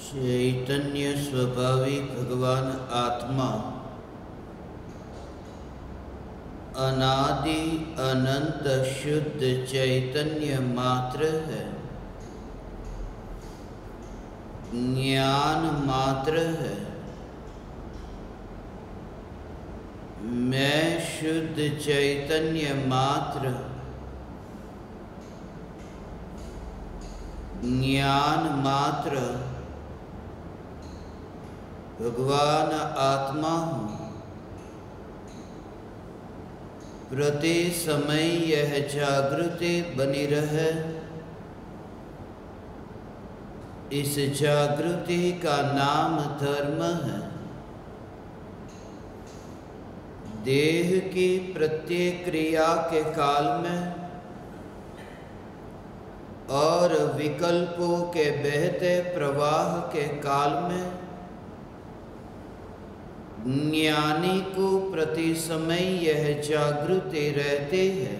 चैतन्य स्वभावी भगवान आत्मा अनादि अनंत शुद्ध चैतन्य मात्र है, ज्ञान मात्र है। मैं शुद्ध चैतन्य मात्र, ज्ञान मात्र भगवान आत्मा हूँ। प्रति समय यह जागृति बनी रहे, इस जागृति का नाम धर्म है। देह की प्रत्येक क्रिया के काल में और विकल्पों के बहते प्रवाह के काल में ज्ञानी को प्रति समय यह जागृति रहते है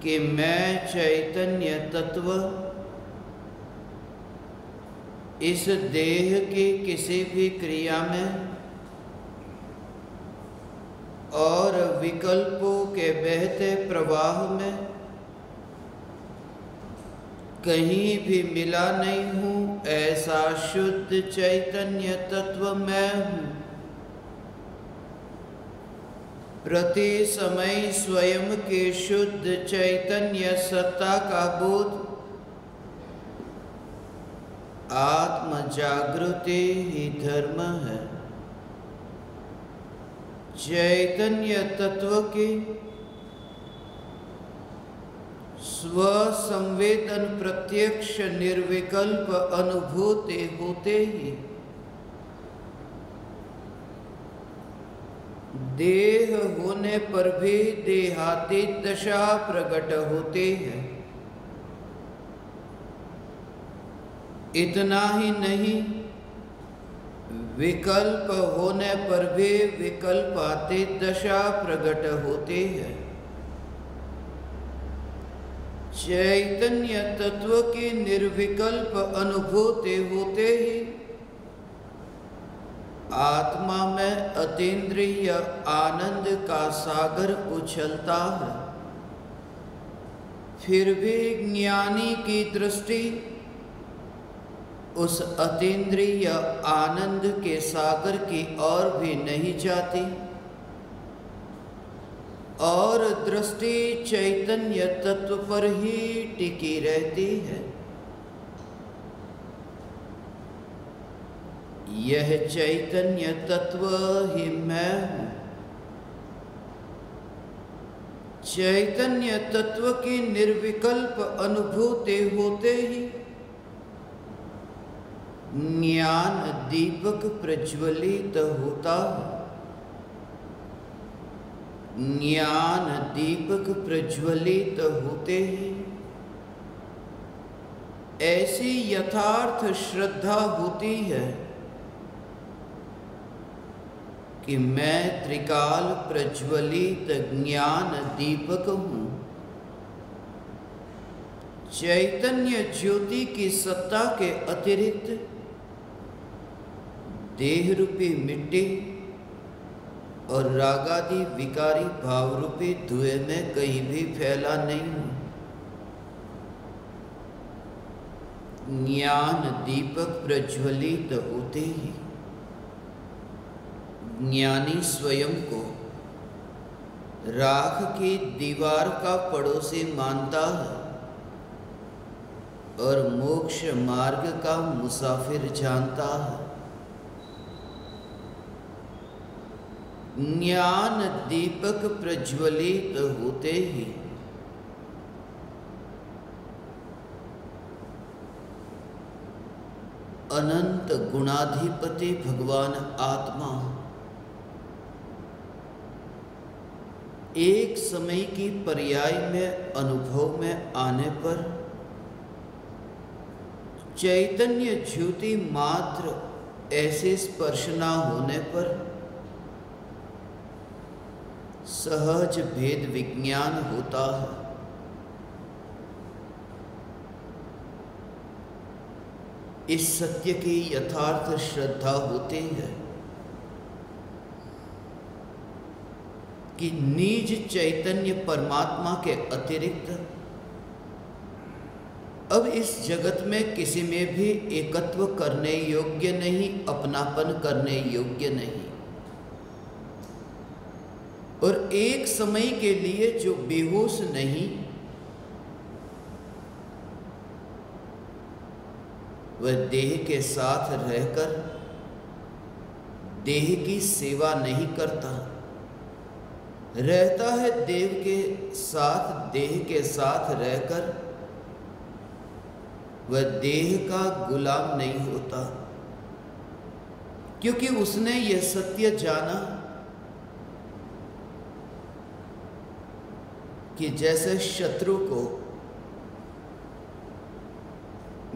कि मैं चैतन्य तत्व इस देह की किसी भी क्रिया में और विकल्पों के बहते प्रवाह में कहीं भी मिला नहीं हूँ। ऐसा शुद्ध चैतन्य तत्व मैं हूँ। प्रति समय स्वयं के शुद्ध चैतन्य सत्ता का बोध आत्म जागृति ही धर्म है। चैतन्य तत्व की स्व संवेदन प्रत्यक्ष निर्विकल्प अनुभूति होते ही देह होने पर भी देहातीत दशा प्रकट होते हैं। इतना ही नहीं, विकल्प होने पर भी विकल्पातीत दशा प्रकट होते हैं। चैतन्य तत्व की निर्विकल्प अनुभूति होते ही आत्मा में अतीन्द्रिय आनंद का सागर उछलता है। फिर भी ज्ञानी की दृष्टि उस अतीन्द्रिय आनंद के सागर की ओर भी नहीं जाती और दृष्टि चैतन्य तत्व पर ही टिकी रहती है। यह चैतन्य तत्व ही मैं हूँ। चैतन्य तत्व की निर्विकल्प अनुभूति होते ही ज्ञान दीपक प्रज्वलित होता है। ज्ञान दीपक प्रज्वलित होते ही ऐसी यथार्थ श्रद्धा होती है कि मैं त्रिकाल प्रज्वलित ज्ञान दीपक हूँ। चैतन्य ज्योति की सत्ता के अतिरिक्त देह रूपी मिट्टी और रागादि विकारी भाव रूपी धुएं में कहीं भी फैला नहीं हूँ। ज्ञान दीपक प्रज्वलित होते ही ज्ञानी स्वयं को राख की दीवार का पड़ोसी मानता है और मोक्ष मार्ग का मुसाफिर जानता है। ज्ञान दीपक प्रज्वलित होते ही अनंत गुणाधिपति भगवान आत्मा एक समय की पर्याय में अनुभव में आने पर चैतन्य ज्योति मात्र ऐसे स्पर्श न होने पर सहज भेद विज्ञान होता है। इस सत्य की यथार्थ श्रद्धा होती है कि निज चैतन्य परमात्मा के अतिरिक्त अब इस जगत में किसी में भी एकत्व करने योग्य नहीं, अपनापन करने योग्य नहीं। और एक समय के लिए जो बेहोश नहीं, वह देह के साथ रहकर देह की सेवा नहीं करता, रहता है देव के साथ, देह के साथ रहकर वह देह का गुलाम नहीं होता, क्योंकि उसने यह सत्य जाना कि जैसे शत्रु को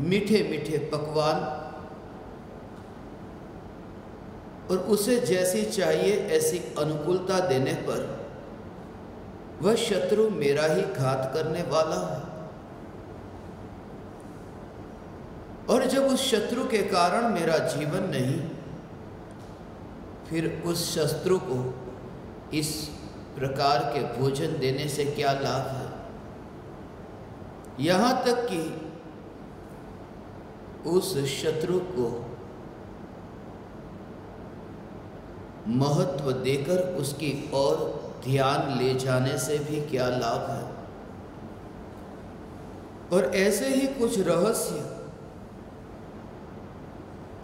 मीठे मीठे पकवान और उसे जैसी चाहिए ऐसी अनुकूलता देने पर वह शत्रु मेरा ही घात करने वाला है, और जब उस शत्रु के कारण मेरा जीवन नहीं, फिर उस शत्रु को इस प्रकार के भोजन देने से क्या लाभ है। यहाँ तक कि उस शत्रु को महत्व देकर उसकी ओर ध्यान ले जाने से भी क्या लाभ है। और ऐसे ही कुछ रहस्य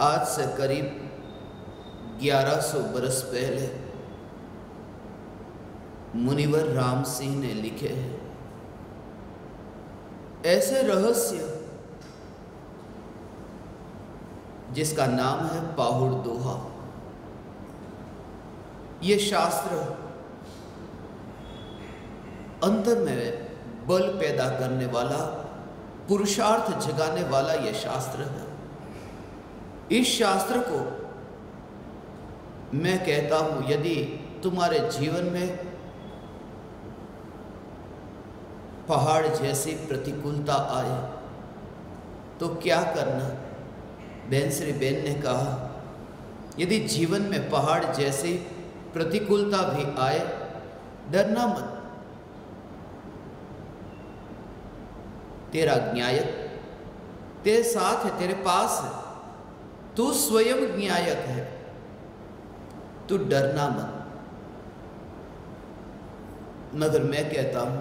आज से करीब 1100 बरस पहले मुनिवर राम सिंह ने लिखे हैं। ऐसे रहस्य जिसका नाम है पाहुड़ दोहा। ये शास्त्र अंतर में बल पैदा करने वाला, पुरुषार्थ जगाने वाला यह शास्त्र है। इस शास्त्र को मैं कहता हूं, यदि तुम्हारे जीवन में पहाड़ जैसी प्रतिकूलता आए तो क्या करना। बहन श्री बेन ने कहा, यदि जीवन में पहाड़ जैसी प्रतिकूलता भी आए, डरना मत। तेरा न्यायक तेरे साथ है, तेरे पास है, तू स्वयं न्यायक है, तू डरना मत। मगर मैं कहता हूं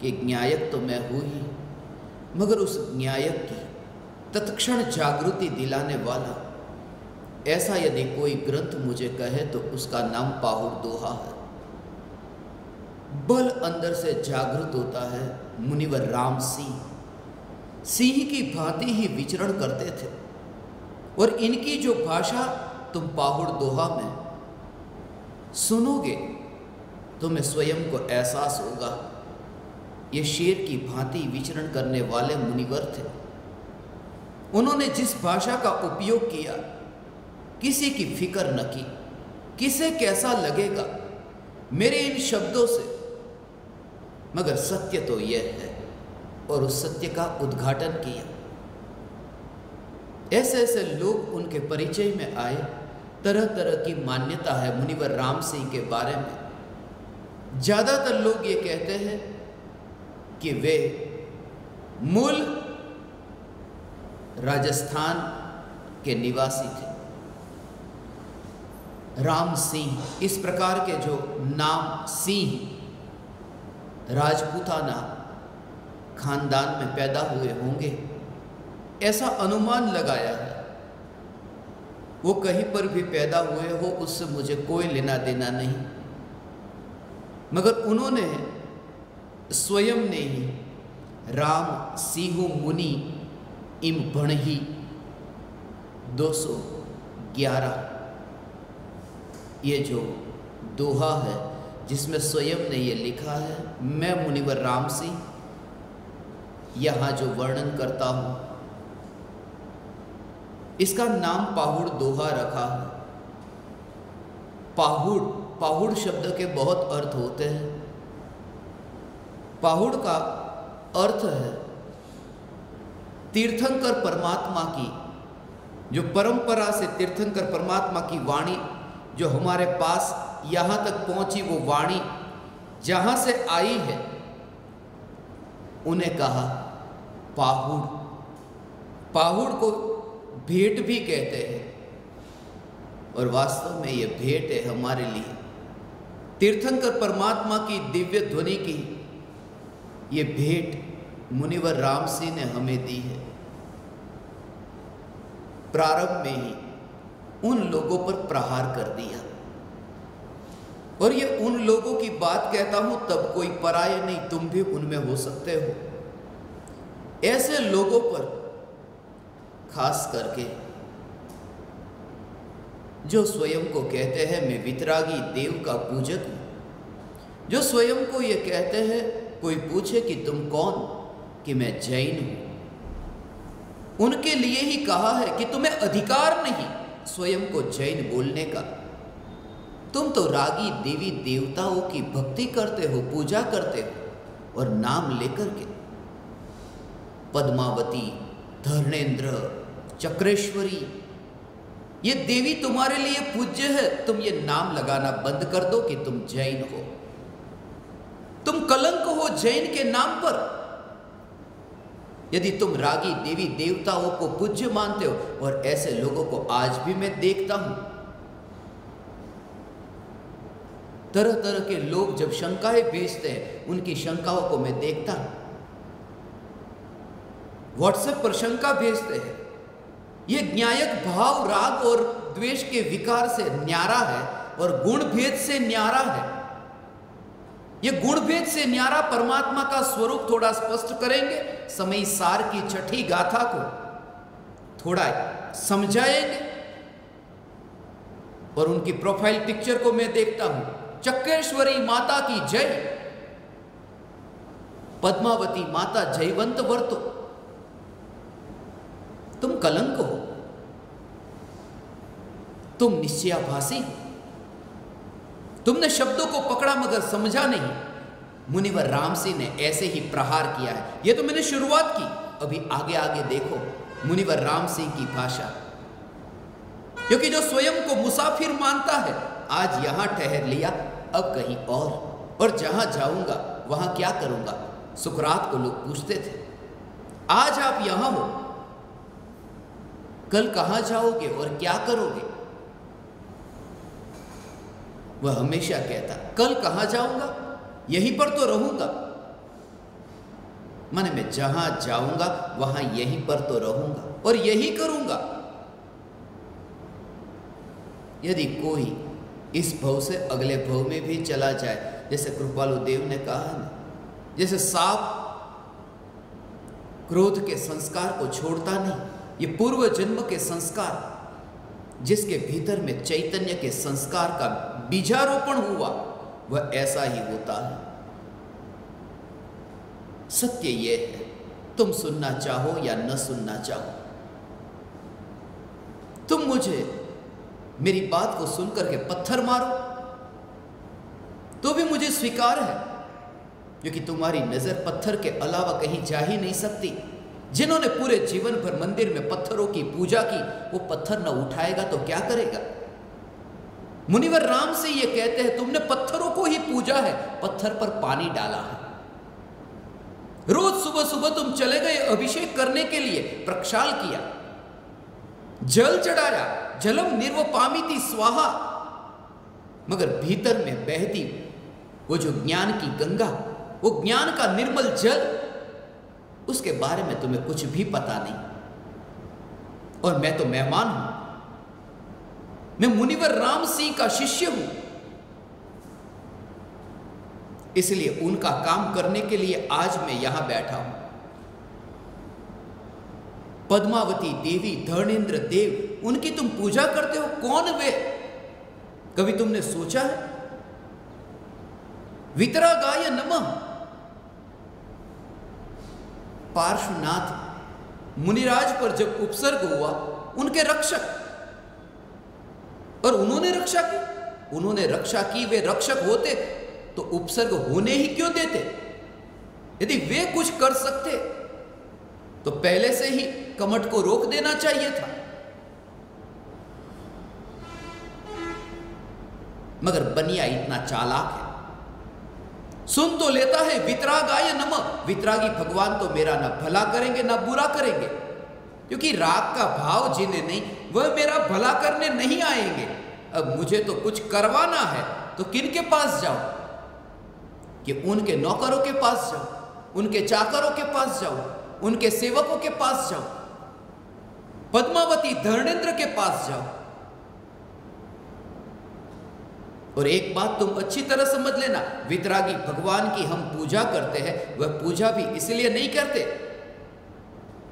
कि न्यायक तो मैं हूं ही, मगर उस न्यायक की तत्क्षण जागृति दिलाने वाला ऐसा यदि कोई ग्रंथ मुझे कहे तो उसका नाम पाहुड़ दोहा है। बल अंदर से जागृत होता है। मुनिवर राम सिंह की भांति ही विचरण करते थे, और इनकी जो भाषा तुम पाहुड़ दोहा में सुनोगे तुम्हें स्वयं को एहसास होगा, ये शेर की भांति विचरण करने वाले मुनिवर थे। उन्होंने जिस भाषा का उपयोग किया, किसी की फिक्र न की, किसे कैसा लगेगा मेरे इन शब्दों से, मगर सत्य तो यह है, और उस सत्य का उद्घाटन किया। ऐसे ऐसे लोग उनके परिचय में आए। तरह तरह की मान्यता है मुनिवर राम सिंह के बारे में। ज्यादातर लोग ये कहते हैं कि वे मूल राजस्थान के निवासी थे। राम सिंह, इस प्रकार के जो नाम सिंह राजपूताना खानदान में पैदा हुए होंगे, ऐसा अनुमान लगाया है। वो कहीं पर भी पैदा हुए हो, उससे मुझे कोई लेना देना नहीं, मगर उन्होंने स्वयं ने ही राम सिंह मुनि इम भणही 211 ये जो दोहा है, जिसमें स्वयं ने ये लिखा है, मैं मुनिवर राम सिंह यहाँ जो वर्णन करता हूँ, इसका नाम पाहुड़ दोहा रखा है। पाहुड़ शब्द के बहुत अर्थ होते हैं। पाहुड़ का अर्थ है तीर्थंकर परमात्मा की जो परंपरा से तीर्थंकर परमात्मा की वाणी जो हमारे पास यहाँ तक पहुँची, वो वाणी जहाँ से आई है, उन्हें कहा पाहुड़। पाहुड़ को भेंट भी कहते हैं, और वास्तव में ये भेंट है हमारे लिए। तीर्थंकर परमात्मा की दिव्य ध्वनि की ये भेंट मुनिवर राम सिंह ने हमें दी है। प्रारंभ में ही उन लोगों पर प्रहार कर दिया, और ये उन लोगों की बात कहता हूं, तब कोई पराये नहीं, तुम भी उनमें हो सकते हो। ऐसे लोगों पर खास करके जो स्वयं को कहते हैं मैं वितरागी देव का पूजक हूं, जो स्वयं को ये कहते हैं, कोई पूछे कि तुम कौन, कि मैं जैन हूं, उनके लिए ही कहा है कि तुम्हें अधिकार नहीं स्वयं को जैन बोलने का। तुम तो रागी देवी देवताओं की भक्ति करते हो, पूजा करते हो, और नाम लेकर के पद्मावती, धर्णेंद्र, चक्रेश्वरी, ये देवी तुम्हारे लिए पूज्य है। तुम ये नाम लगाना बंद कर दो कि तुम जैन हो। तुम कलंक हो जैन के नाम पर। यदि तुम रागी देवी देवताओं को पूज्य मानते हो, और ऐसे लोगों को आज भी मैं देखता हूं, तरह तरह के लोग जब शंकाएं भेजते हैं, उनकी शंकाओं को मैं देखता हूं। व्हाट्सएप पर शंका भेजते हैं, ये न्यायक भाव राग और द्वेष के विकार से न्यारा है, और गुण भेद से न्यारा है। ये गुण भेद से न्यारा परमात्मा का स्वरूप थोड़ा स्पष्ट करेंगे, समय सार की छठी गाथा को थोड़ा समझाएंगे। और उनकी प्रोफाइल पिक्चर को मैं देखता हूं, चक्रेश्वरी माता की जय, पद्मावती माता जयवंत वर्तो। तुम कलंक हो, तुम निश्चयाभासी हो। तुमने शब्दों को पकड़ा मगर समझा नहीं। मुनिवर राम सिंह ने ऐसे ही प्रहार किया है। यह तो मैंने शुरुआत की, अभी आगे आगे देखो मुनिवर राम सिंह की भाषा। क्योंकि जो स्वयं को मुसाफिर मानता है, आज यहां ठहर लिया, अब कहीं और जहां जाऊंगा वहां क्या करूंगा। सुकरात को लोग पूछते थे, आज आप यहां हो, कल कहां जाओगे और क्या करोगे। वह हमेशा कहता, कल कहां जाऊंगा, यहीं पर तो रहूंगा। माने मैं जहां जाऊंगा वहां यहीं पर तो रहूंगा और यही करूंगा। यदि कोई इस भव से अगले भव में भी चला जाए, जैसे कृपालु देव ने कहा ना, जैसे सांप क्रोध के संस्कार को छोड़ता नहीं, ये पूर्व जन्म के संस्कार जिसके भीतर में चैतन्य के संस्कार का बीजारोपण हुआ, वह ऐसा ही होता है। सत्य यह है, तुम सुनना चाहो या न सुनना चाहो, तुम मुझे मेरी बात को सुनकर के पत्थर मारो तो भी मुझे स्वीकार है, क्योंकि तुम्हारी नजर पत्थर के अलावा कहीं जा ही नहीं सकती। जिन्होंने पूरे जीवन भर मंदिर में पत्थरों की पूजा की, वो पत्थर न उठाएगा तो क्या करेगा। मुनिवर राम से ये कहते हैं, तुमने पत्थरों को ही पूजा है, पत्थर पर पानी डाला है। रोज सुबह सुबह तुम चले गए अभिषेक करने के लिए, प्रक्षाल किया, जल चढ़ाया, जलम निर्वपामिति स्वाहा, मगर भीतर में बहती वो जो ज्ञान की गंगा, वो ज्ञान का निर्मल जल, उसके बारे में तुम्हें कुछ भी पता नहीं। और मैं तो मेहमान हूं, मैं मुनिवर राम सिंह का शिष्य हूं, इसलिए उनका काम करने के लिए आज मैं यहां बैठा हूं। पद्मावती देवी, धर्णेंद्र देव, उनकी तुम पूजा करते हो, कौन वे? कभी तुमने सोचा है? वितरागाय नमः, पार्श्वनाथ मुनिराज पर जब उपसर्ग हुआ, उनके रक्षक, और उन्होंने रक्षा की, उन्होंने रक्षा की, वे रक्षक होते तो उपसर्ग होने ही क्यों देते? यदि वे कुछ कर सकते तो पहले से ही कमट को रोक देना चाहिए था। मगर बनिया इतना चालाक है, सुन तो लेता है वितरागाय नमः। वितरागी भगवान तो मेरा ना भला करेंगे ना बुरा करेंगे, क्योंकि राग का भाव जिन्हें नहीं वह मेरा भला करने नहीं आएंगे। अब मुझे तो कुछ करवाना है तो किन के पास जाऊं? कि उनके नौकरों के पास जाऊं, उनके चाकरों के पास जाऊं, उनके सेवकों के पास जाऊं, पद्मावती धर्मेंद्र के पास जाऊं। और एक बात तुम अच्छी तरह समझ लेना, वितरागी भगवान की हम पूजा करते हैं, वह पूजा भी इसलिए नहीं करते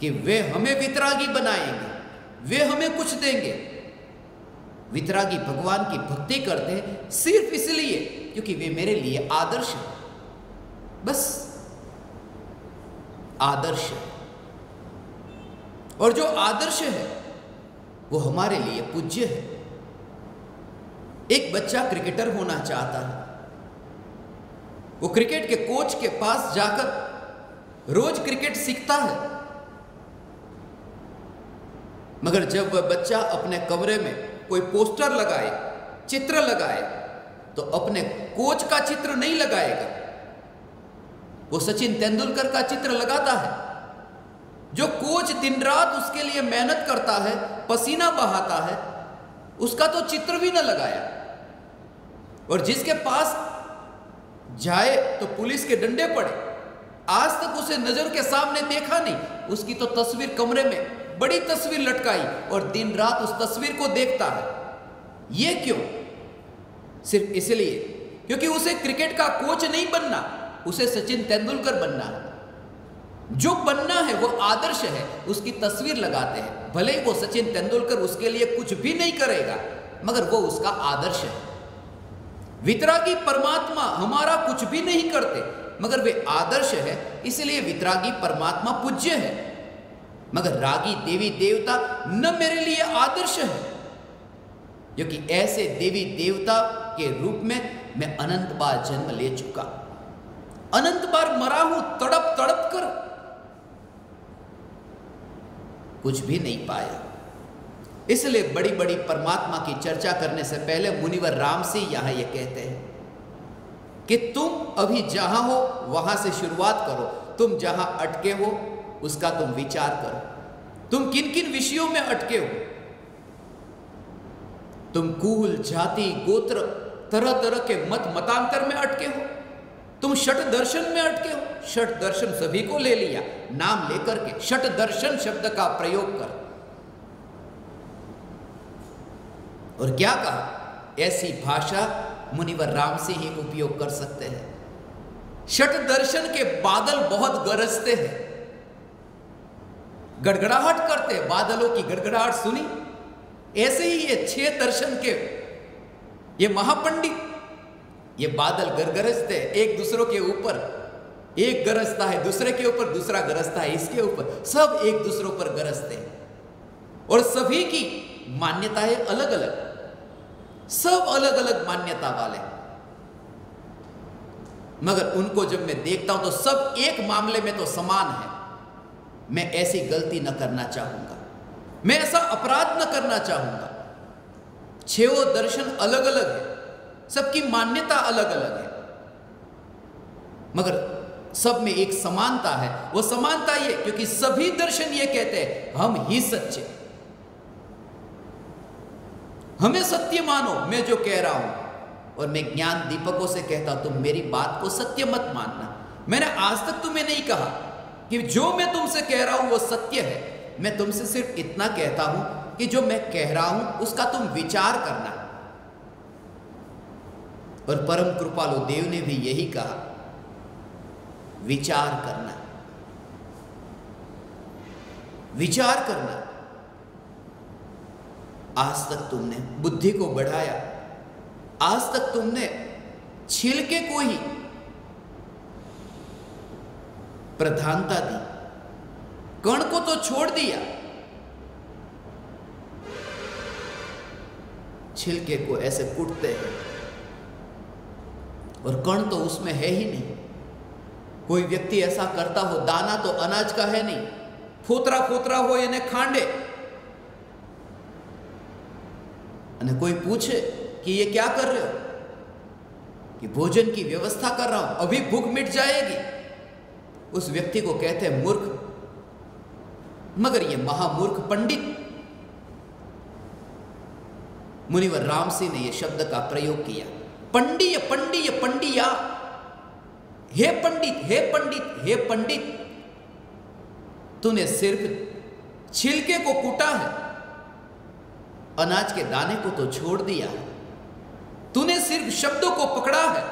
कि वे हमें वितरागी बनाएंगे, वे हमें कुछ देंगे। वितरागी भगवान की भक्ति करते हैं सिर्फ इसलिए क्योंकि वे मेरे लिए आदर्श है, बस आदर्श है। और जो आदर्श है वो हमारे लिए पूज्य है। एक बच्चा क्रिकेटर होना चाहता है, वो क्रिकेट के कोच के पास जाकर रोज क्रिकेट सीखता है, मगर जब वह बच्चा अपने कमरे में कोई पोस्टर लगाए, चित्र लगाए, तो अपने कोच का चित्र नहीं लगाएगा, वो सचिन तेंदुलकर का चित्र लगाता है। जो कोच दिन रात उसके लिए मेहनत करता है, पसीना बहाता है, उसका तो चित्र भी न लगाया। और जिसके पास जाए तो पुलिस के डंडे पड़े, आज तक उसे नजर के सामने देखा नहीं, उसकी तो तस्वीर कमरे में बड़ी तस्वीर लटकाई और दिन रात उस तस्वीर को देखता है। ये क्यों? सिर्फ इसलिए क्योंकि उसे क्रिकेट का कोच नहीं बनना, उसे सचिन तेंदुलकर बनना है। जो बनना है वो आदर्श है, उसकी तस्वीर लगाते हैं। भले ही वो सचिन तेंदुलकर उसके लिए कुछ भी नहीं करेगा, मगर वो उसका आदर्श है। वितरागी परमात्मा हमारा कुछ भी नहीं करते, मगर वे आदर्श है, इसलिए वितरागी परमात्मा पूज्य है। मगर रागी देवी देवता न मेरे लिए आदर्श है, क्योंकि ऐसे देवी देवता के रूप में मैं अनंत बार जन्म ले चुका, अनंत बार मरा हूं तड़प तड़प कर, कुछ भी नहीं पाया। इसलिए बड़ी बड़ी परमात्मा की चर्चा करने से पहले मुनिवर राम से यहां ये कहते हैं कि तुम अभी जहां हो वहां से शुरुआत करो। तुम जहां अटके हो उसका तुम विचार करो। तुम किन किन विषयों में अटके हो? तुम कुल, जाति, गोत्र, तरह तरह के मत मतांतर में अटके हो। तुम षट दर्शन में अटके हो। षट दर्शन सभी को ले लिया नाम लेकर के, षट दर्शन शब्द का प्रयोग कर। और क्या कहा? ऐसी भाषा मुनिवर राम से ही उपयोग कर सकते हैं। षट दर्शन के बादल बहुत गरजते हैं, गड़गड़ाहट करते हैं। बादलों की गड़गड़ाहट सुनी? ऐसे ही ये 6 दर्शन के ये महापंडित, ये बादल गरगरजते हैं एक दूसरों के ऊपर। एक गरजता है दूसरे के ऊपर, दूसरा गरजता है इसके ऊपर, सब एक दूसरों पर गरजते हैं। और सभी की मान्यताएं अलग अलग, सब अलग अलग मान्यता वाले, मगर उनको जब मैं देखता हूं तो सब एक मामले में तो समान है। मैं ऐसी गलती न करना चाहूंगा, मैं ऐसा अपराध न करना चाहूंगा। 6 दर्शन अलग अलग है, सबकी मान्यता अलग अलग है, मगर सब में एक समानता है। वो समानता ये क्योंकि सभी दर्शन ये कहते हैं हम ही सच्चे, हमें सत्य मानो। मैं जो कह रहा हूं, और मैं ज्ञान दीपकों से कहता हूं, तुम मेरी बात को सत्य मत मानना। मैंने आज तक तुम्हें नहीं कहा कि जो मैं तुमसे कह रहा हूं वो सत्य है। मैं तुमसे सिर्फ इतना कहता हूं कि जो मैं कह रहा हूं उसका तुम विचार करना। और परम कृपालु देव ने भी यही कहा, विचार करना, विचार करना। आज तक तुमने बुद्धि को बढ़ाया, आज तक तुमने छिलके को ही प्रधानता दी, कण को तो छोड़ दिया, छिलके को ऐसे कुटते हैं और कण तो उसमें है ही नहीं। कोई व्यक्ति ऐसा करता हो, दाना तो अनाज का है नहीं, फोतरा फोतरा हो यानी खांडे, कोई पूछे कि ये क्या कर रहे हो, कि भोजन की व्यवस्था कर रहा हूं, अभी भूख मिट जाएगी, उस व्यक्ति को कहते हैं मूर्ख। मगर ये महामूर्ख पंडित, मुनिवर राम सिंह ने यह शब्द का प्रयोग किया, पंडिय पंडिय पंडिया, हे पंडित हे पंडित हे पंडित, तूने सिर्फ छिलके को कूटा है, अनाज के दाने को तो छोड़ दिया है। तूने सिर्फ शब्दों को पकड़ा है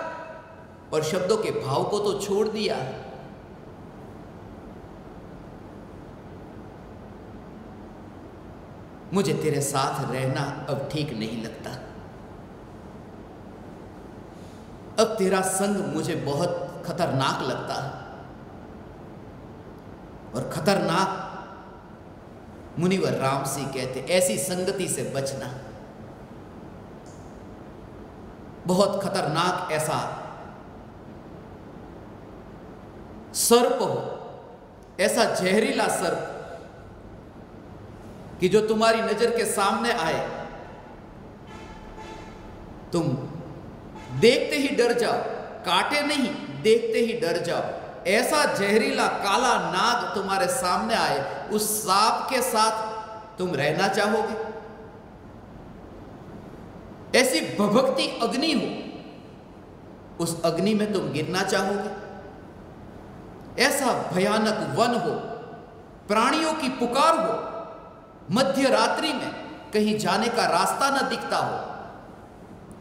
और शब्दों के भाव को तो छोड़ दिया है। मुझे तेरे साथ रहना अब ठीक नहीं लगता। अब तेरा संग मुझे बहुत खतरनाक लगता है। और खतरनाक, मुनिवर राम सिंह कहते, ऐसी संगति से बचना। बहुत खतरनाक ऐसा सर्प हो, ऐसा जहरीला सर्प कि जो तुम्हारी नजर के सामने आए, तुम देखते ही डर जाओ, काटे नहीं, देखते ही डर जाओ। ऐसा जहरीला काला नाग तुम्हारे सामने आए, उस सांप के साथ तुम रहना चाहोगे? ऐसी भभकती अग्नि हो, उस अग्नि में तुम गिरना चाहोगे? ऐसा भयानक वन हो, प्राणियों की पुकार हो, मध्य रात्रि में कहीं जाने का रास्ता न दिखता हो,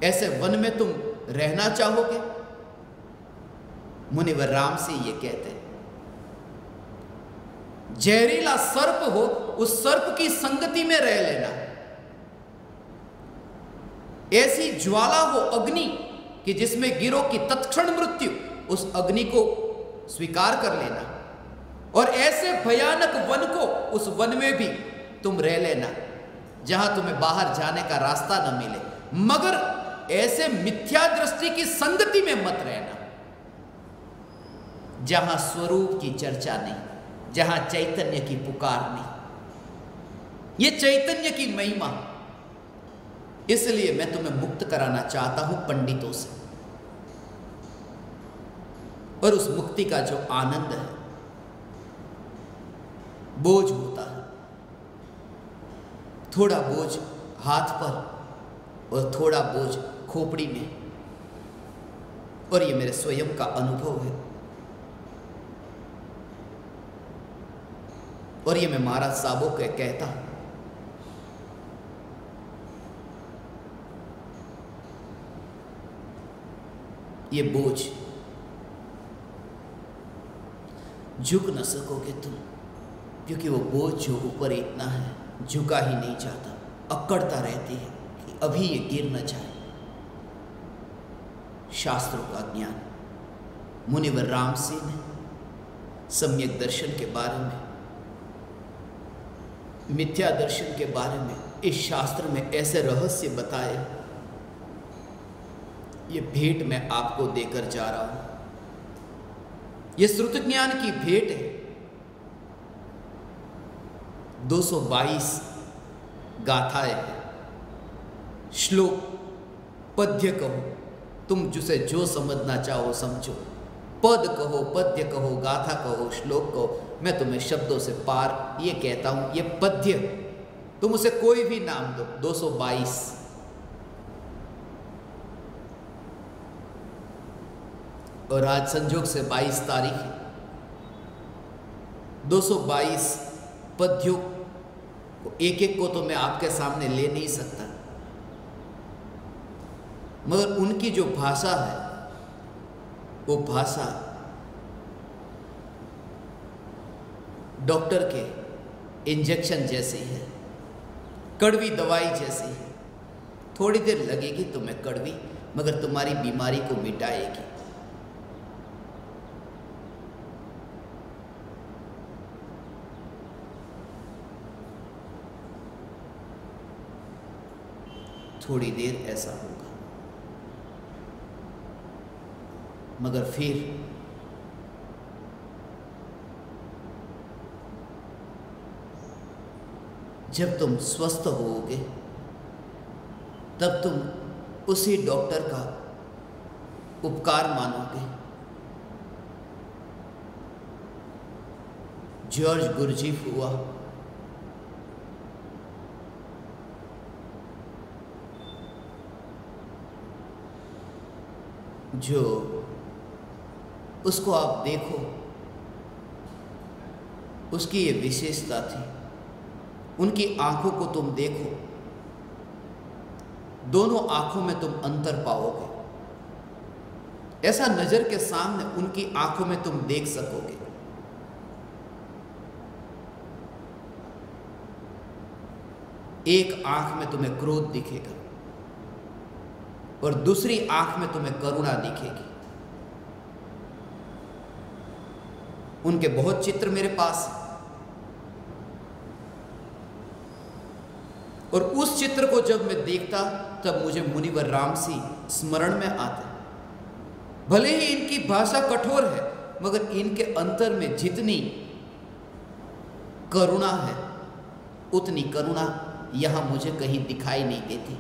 ऐसे वन में तुम रहना चाहोगे? मुनिवर राम सिंह ये कहते हैं, जहरीला सर्प हो, उस सर्प की संगति में रह लेना। ऐसी ज्वाला हो, अग्नि, कि जिसमें गिरो कि तत्क्षण मृत्यु, उस अग्नि को स्वीकार कर लेना। और ऐसे भयानक वन को, उस वन में भी तुम रह लेना जहां तुम्हें बाहर जाने का रास्ता न मिले, मगर ऐसे मिथ्या दृष्टि की संगति में मत रहना जहां स्वरूप की चर्चा नहीं, जहां चैतन्य की पुकार नहीं। ये चैतन्य की महिमा, इसलिए मैं तुम्हें मुक्त कराना चाहता हूं पंडितों से। और उस मुक्ति का जो आनंद है, बोझ होता है, थोड़ा बोझ हाथ पर और थोड़ा बोझ खोपड़ी में। और ये मेरे स्वयं का अनुभव है। और ये मैं महाराज साहबों को कहता हूं, ये बोझ झुक न सकोगे तुम, क्योंकि वो बोझ जो ऊपर इतना है, झुका ही नहीं जाता, अकड़ता रहती है कि अभी ये गिर न जाए। शास्त्रों का ज्ञान, मुनिवर राम सिंह ने सम्यक दर्शन के बारे में, मिथ्या दर्शन के बारे में इस शास्त्र में ऐसे रहस्य बताए, ये भेंट मैं आपको देकर जा रहा हूं। ये श्रुत ज्ञान की भेंट है। 222 गाथाएं हैं, श्लोक, पद्य कहो, तुम जिसे जो समझना चाहो समझो। पद कहो, पद्य कहो, गाथा कहो, श्लोक कहो, मैं तुम्हें शब्दों से पार ये कहता हूं। ये पद्य, तुम उसे कोई भी नाम दो। 222 और आज संजोग से 22 तारीख है। 222 पद्यों को एक एक को तो मैं आपके सामने ले नहीं सकता, मगर उनकी जो भाषा है, वो भाषा डॉक्टर के इंजेक्शन जैसी है, कड़वी दवाई जैसी है। थोड़ी देर लगेगी तुम्हें कड़वी, मगर तुम्हारी बीमारी को मिटाएगी। थोड़ी देर ऐसा होगा, मगर फिर जब तुम स्वस्थ होगे, तब तुम उसी डॉक्टर का उपकार मानोगे। जॉर्ज गुरजीफ हुआ, जो उसको आप देखो, उसकी ये विशेषता थी, उनकी आंखों को तुम देखो, दोनों आंखों में तुम अंतर पाओगे। ऐसा नजर के सामने उनकी आंखों में तुम देख सकोगे। एक आंख में तुम्हें क्रोध दिखेगा और दूसरी आंख में तुम्हें करुणा दिखेगी। उनके बहुत चित्र मेरे पास हैं और उस चित्र को जब मैं देखता तब मुझे मुनिवर रामसी स्मरण में आते। भले ही इनकी भाषा कठोर है, मगर इनके अंतर में जितनी करुणा है उतनी करुणा यहां मुझे कहीं दिखाई नहीं देती।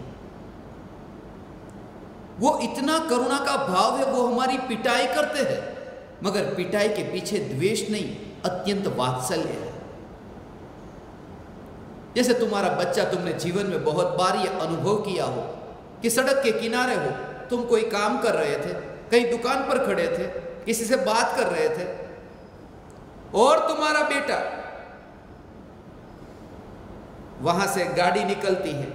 वो इतना करुणा का भाव है, वो हमारी पिटाई करते हैं, मगर पिटाई के पीछे द्वेष नहीं, अत्यंत वात्सल्य है। जैसे तुम्हारा बच्चा, तुमने जीवन में बहुत बार ये अनुभव किया हो कि सड़क के किनारे हो, तुम कोई काम कर रहे थे, कहीं दुकान पर खड़े थे, किसी से बात कर रहे थे और तुम्हारा बेटा, वहां से गाड़ी निकलती है,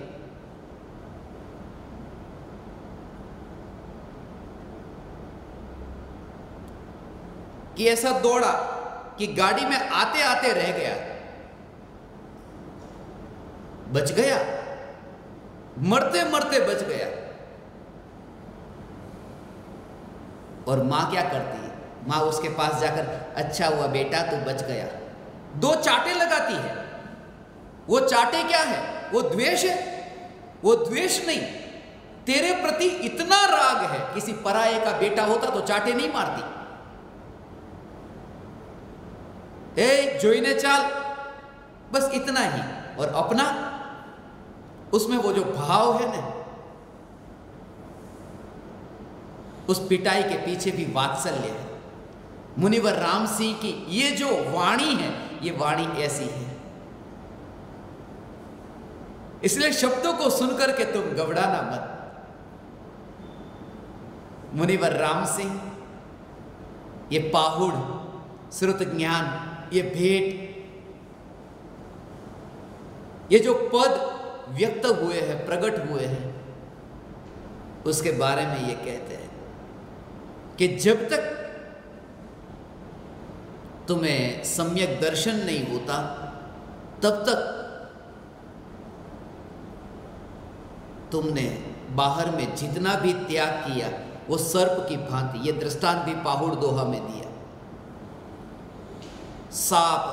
कि ऐसा दौड़ा कि गाड़ी में आते आते रह गया, बच गया, मरते मरते बच गया। और मां क्या करती है? मां उसके पास जाकर, अच्छा हुआ बेटा तू बच गया, दो चाटे लगाती है। वो चाटे क्या है? वो द्वेष है? वो द्वेष नहीं, तेरे प्रति इतना राग है। किसी पराये का बेटा होता तो चाटे नहीं मारती। ए जोईने चाल, बस इतना ही। और अपना, उसमें वो जो भाव है ना, उस पिटाई के पीछे भी वात्सल्य है। मुनिवर राम सिंह की ये जो वाणी है, ये वाणी ऐसी है। इसलिए शब्दों को सुनकर के तुम घबराना मत। मुनिवर राम सिंह, ये पाहुड़, श्रुत ज्ञान, ये भेंट, ये जो पद व्यक्त हुए हैं, प्रकट हुए हैं, उसके बारे में ये कहते हैं कि जब तक तुम्हें सम्यक दर्शन नहीं होता, तब तक तुमने बाहर में जितना भी त्याग किया वो सर्प की भांति। ये दृष्टांत भी पाहुड़ दोहा में दिया। सांप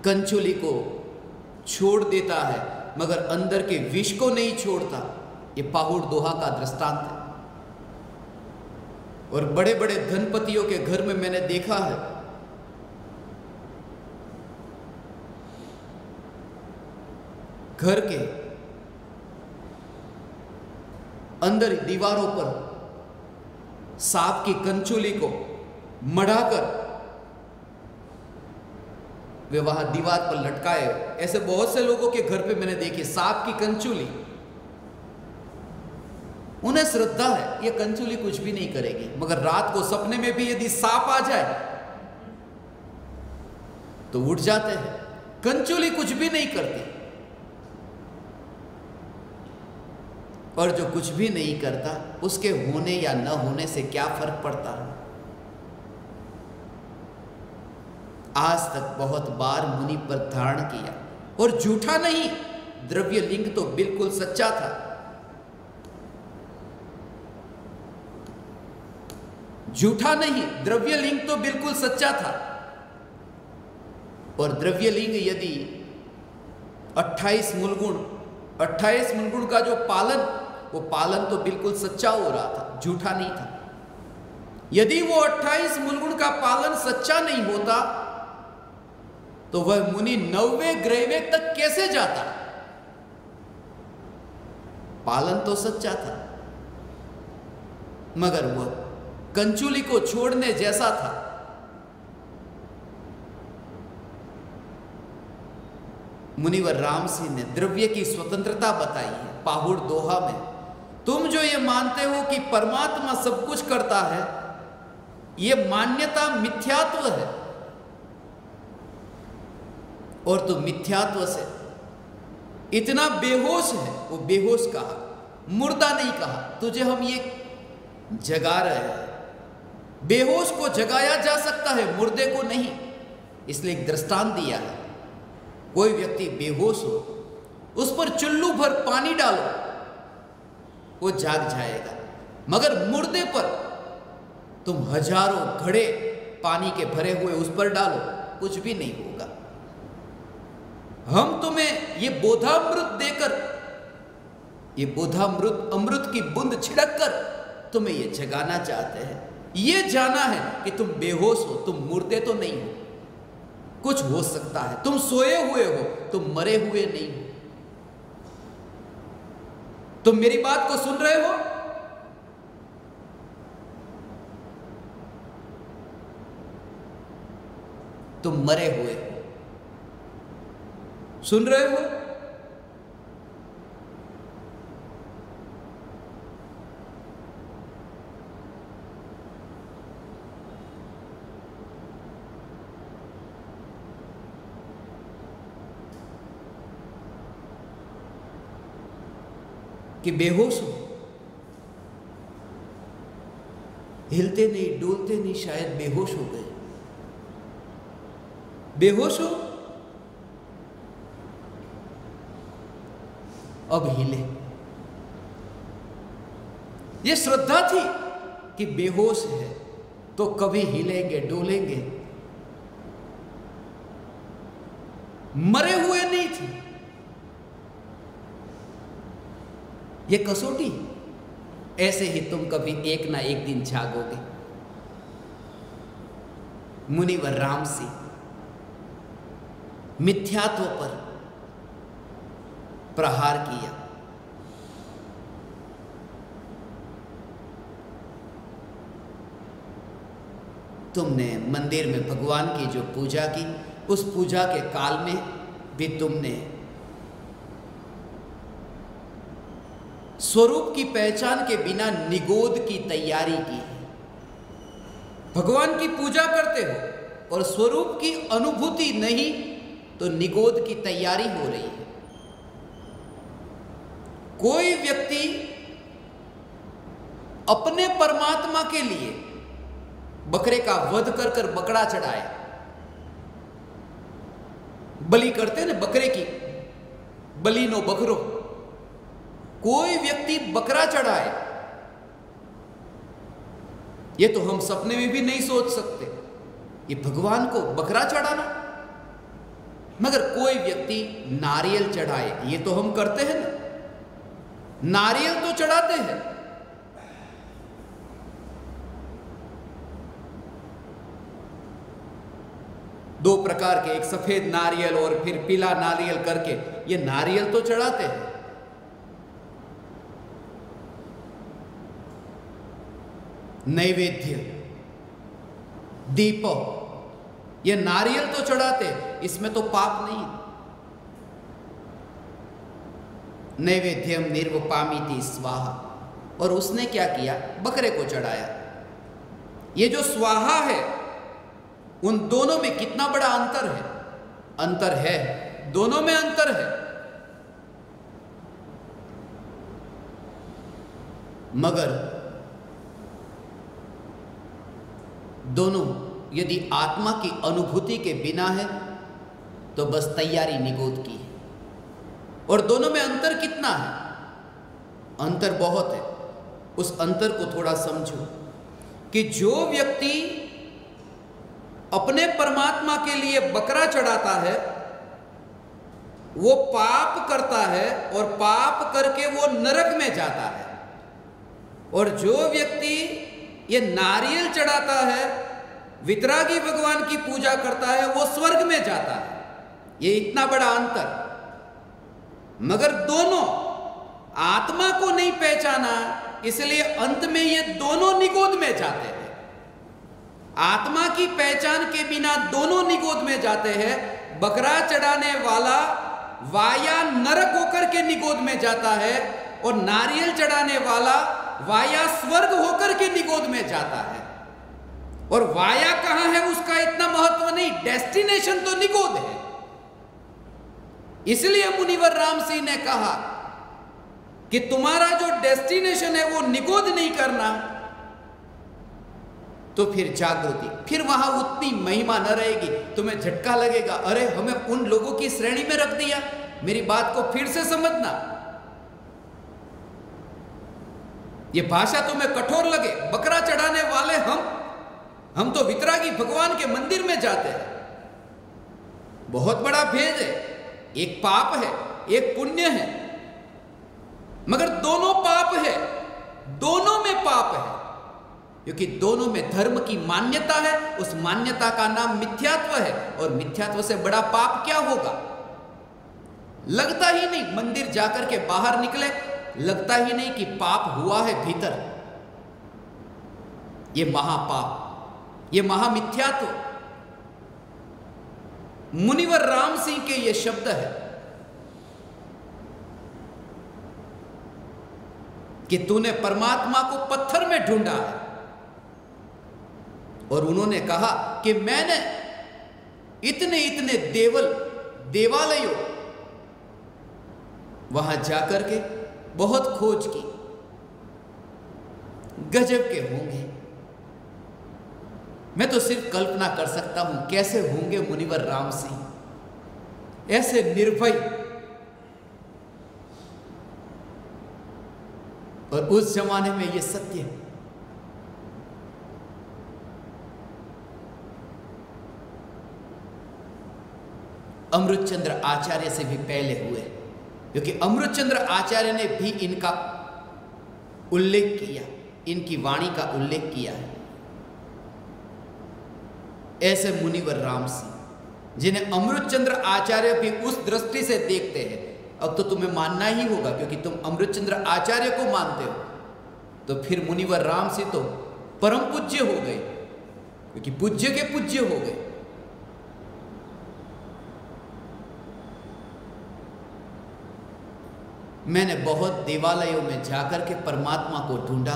कंचुली को छोड़ देता है, मगर अंदर के विष को नहीं छोड़ता। ये पाहुड़ दोहा का दृष्टांत है। और बड़े बड़े धनपतियों के घर में मैंने देखा है, घर के अंदर दीवारों पर सांप की कंचुली को मढ़ाकर वे वहां दीवार पर लटकाए। ऐसे बहुत से लोगों के घर पे मैंने देखी सांप की कंचुली। उन्हें श्रद्धा है ये कंचुली कुछ भी नहीं करेगी, मगर रात को सपने में भी यदि सांप आ जाए तो उठ जाते हैं। कंचुली कुछ भी नहीं करती। और जो कुछ भी नहीं करता, उसके होने या न होने से क्या फर्क पड़ता है। आज तक बहुत बार मुनि पर धारण किया, और झूठा नहीं, द्रव्य लिंग तो बिल्कुल सच्चा था। झूठा नहीं, द्रव्य लिंग तो बिल्कुल सच्चा था। और द्रव्य लिंग यदि 28 मूलगुण का जो पालन, वो पालन तो बिल्कुल सच्चा हो रहा था, झूठा नहीं था। यदि वो 28 मूलगुण का पालन सच्चा नहीं होता तो वह मुनि 90वें ग्रहवेग तक कैसे जाता? पालन तो सच्चा था, मगर वह कंचुली को छोड़ने जैसा था। मुनिवर राम सिंह ने द्रव्य की स्वतंत्रता बताई है पाहुड़ दोहा में। तुम जो ये मानते हो कि परमात्मा सब कुछ करता है, ये मान्यता मिथ्यात्व है, और तुम मिथ्यात्व से इतना बेहोश है। वो बेहोश कहा, मुर्दा नहीं कहा। तुझे हम ये जगा रहे हैं। बेहोश को जगाया जा सकता है, मुर्दे को नहीं। इसलिए एक दृष्टांत दिया है। कोई व्यक्ति बेहोश हो, उस पर चुल्लू भर पानी डालो, वो जाग जाएगा। मगर मुर्दे पर तुम हजारों घड़े पानी के भरे हुए उस पर डालो, कुछ भी नहीं होगा। हम तुम्हें ये बोधामृत देकर, ये बोधामृत अमृत की बूंद छिड़क कर तुम्हें ये जगाना चाहते हैं। ये जाना है कि तुम बेहोश हो, तुम मुर्दे तो नहीं हो। कुछ हो सकता है, तुम सोए हुए हो, तुम मरे हुए नहीं हो। तुम मेरी बात को सुन रहे हो? तुम मरे हुए हो, सुन रहे हो? कि बेहोश हो, हिलते नहीं, डोलते नहीं, शायद बेहोश हो गए। बेहोश हो, अब हिले। ये श्रद्धा थी कि बेहोश है तो कभी हिलेंगे, डोलेंगे। मरे हुए नहीं थे। ये कसौटी, ऐसे ही तुम कभी एक ना एक दिन जागोगे। मुनिवर राम सिंह मिथ्यात्व पर प्रहार किया। तुमने मंदिर में भगवान की जो पूजा की, उस पूजा के काल में भी तुमने स्वरूप की पहचान के बिना निगोद की तैयारी की है। भगवान की पूजा करते हो और स्वरूप की अनुभूति नहीं, तो निगोद की तैयारी हो रही है। कोई व्यक्ति अपने परमात्मा के लिए बकरे का वध कर कर बकरा चढ़ाए, बलि करते ना बकरे की, बलि नो बकरो। कोई व्यक्ति बकरा चढ़ाए, ये तो हम सपने में भी नहीं सोच सकते, ये भगवान को बकरा चढ़ाना। मगर कोई व्यक्ति नारियल चढ़ाए, ये तो हम करते हैं ना, नारियल तो चढ़ाते हैं। दो प्रकार के, एक सफेद नारियल और फिर पीला नारियल करके, ये नारियल तो चढ़ाते हैं। नैवेद्य, दीप, ये नारियल तो चढ़ाते, इसमें तो पाप नहीं। नैवेद्यम निर्वपामिति स्वाहा, और उसने क्या किया? बकरे को चढ़ाया। ये जो स्वाहा है, उन दोनों में कितना बड़ा अंतर है? अंतर है, दोनों में अंतर है। मगर दोनों यदि आत्मा की अनुभूति के बिना है तो बस तैयारी निगोद की है। और दोनों में अंतर कितना है? अंतर बहुत है। उस अंतर को थोड़ा समझो कि जो व्यक्ति अपने परमात्मा के लिए बकरा चढ़ाता है, वो पाप करता है और पाप करके वो नरक में जाता है। और जो व्यक्ति ये नारियल चढ़ाता है, वितरागी भगवान की पूजा करता है, वो स्वर्ग में जाता है। ये इतना बड़ा अंतर। मगर दोनों आत्मा को नहीं पहचाना, इसलिए अंत में ये दोनों निगोद में जाते हैं। आत्मा की पहचान के बिना दोनों निगोद में जाते हैं। बकरा चढ़ाने वाला वाया नरक होकर के निगोद में जाता है और नारियल चढ़ाने वाला वाया स्वर्ग होकर के निगोद में जाता है। और वाया कहां है उसका इतना महत्व नहीं, डेस्टिनेशन तो निगोद है। इसलिए मुनिवर राम सिंह ने कहा कि तुम्हारा जो डेस्टिनेशन है वो निगोद नहीं करना, तो फिर जागृति, फिर वहां उतनी महिमा न रहेगी। तुम्हें झटका लगेगा, अरे हमें उन लोगों की श्रेणी में रख दिया। मेरी बात को फिर से समझना, ये भाषा तुम्हें कठोर लगे। बकरा चढ़ाने वाले हम तो वितरागी भगवान के मंदिर में जाते हैं। बहुत बड़ा भेद है, एक पाप है एक पुण्य है, मगर दोनों पाप है, दोनों में पाप है, क्योंकि दोनों में धर्म की मान्यता है। उस मान्यता का नाम मिथ्यात्व है, और मिथ्यात्व से बड़ा पाप क्या होगा? लगता ही नहीं, मंदिर जाकर के बाहर निकले लगता ही नहीं कि पाप हुआ है भीतर। ये महापाप, ये महामिथ्यात्व। मुनिवर राम सिंह के ये शब्द है कि तूने परमात्मा को पत्थर में ढूंढा है। और उन्होंने कहा कि मैंने इतने इतने देवालयों वहां जाकर के बहुत खोज की, गजब के होंगे। मैं तो सिर्फ कल्पना कर सकता हूं कैसे होंगे मुनिवर राम सिंह, ऐसे निर्भय। और उस जमाने में ये सत्य है। अमृतचंद्र आचार्य से भी पहले हुए, क्योंकि अमृतचंद्र आचार्य ने भी इनका उल्लेख किया, इनकी वाणी का उल्लेख किया है। ऐसे मुनिवर राम सिंह, जिन्हें अमृतचंद्र आचार्य भी उस दृष्टि से देखते हैं। अब तो तुम्हें मानना ही होगा, क्योंकि तुम अमृतचंद्र आचार्य को मानते हो, तो फिर मुनिवर राम सिंह तो परम पूज्य हो गए, क्योंकि पूज्य के पूज्य हो गए। मैंने बहुत देवालयों में जाकर के परमात्मा को ढूंढा,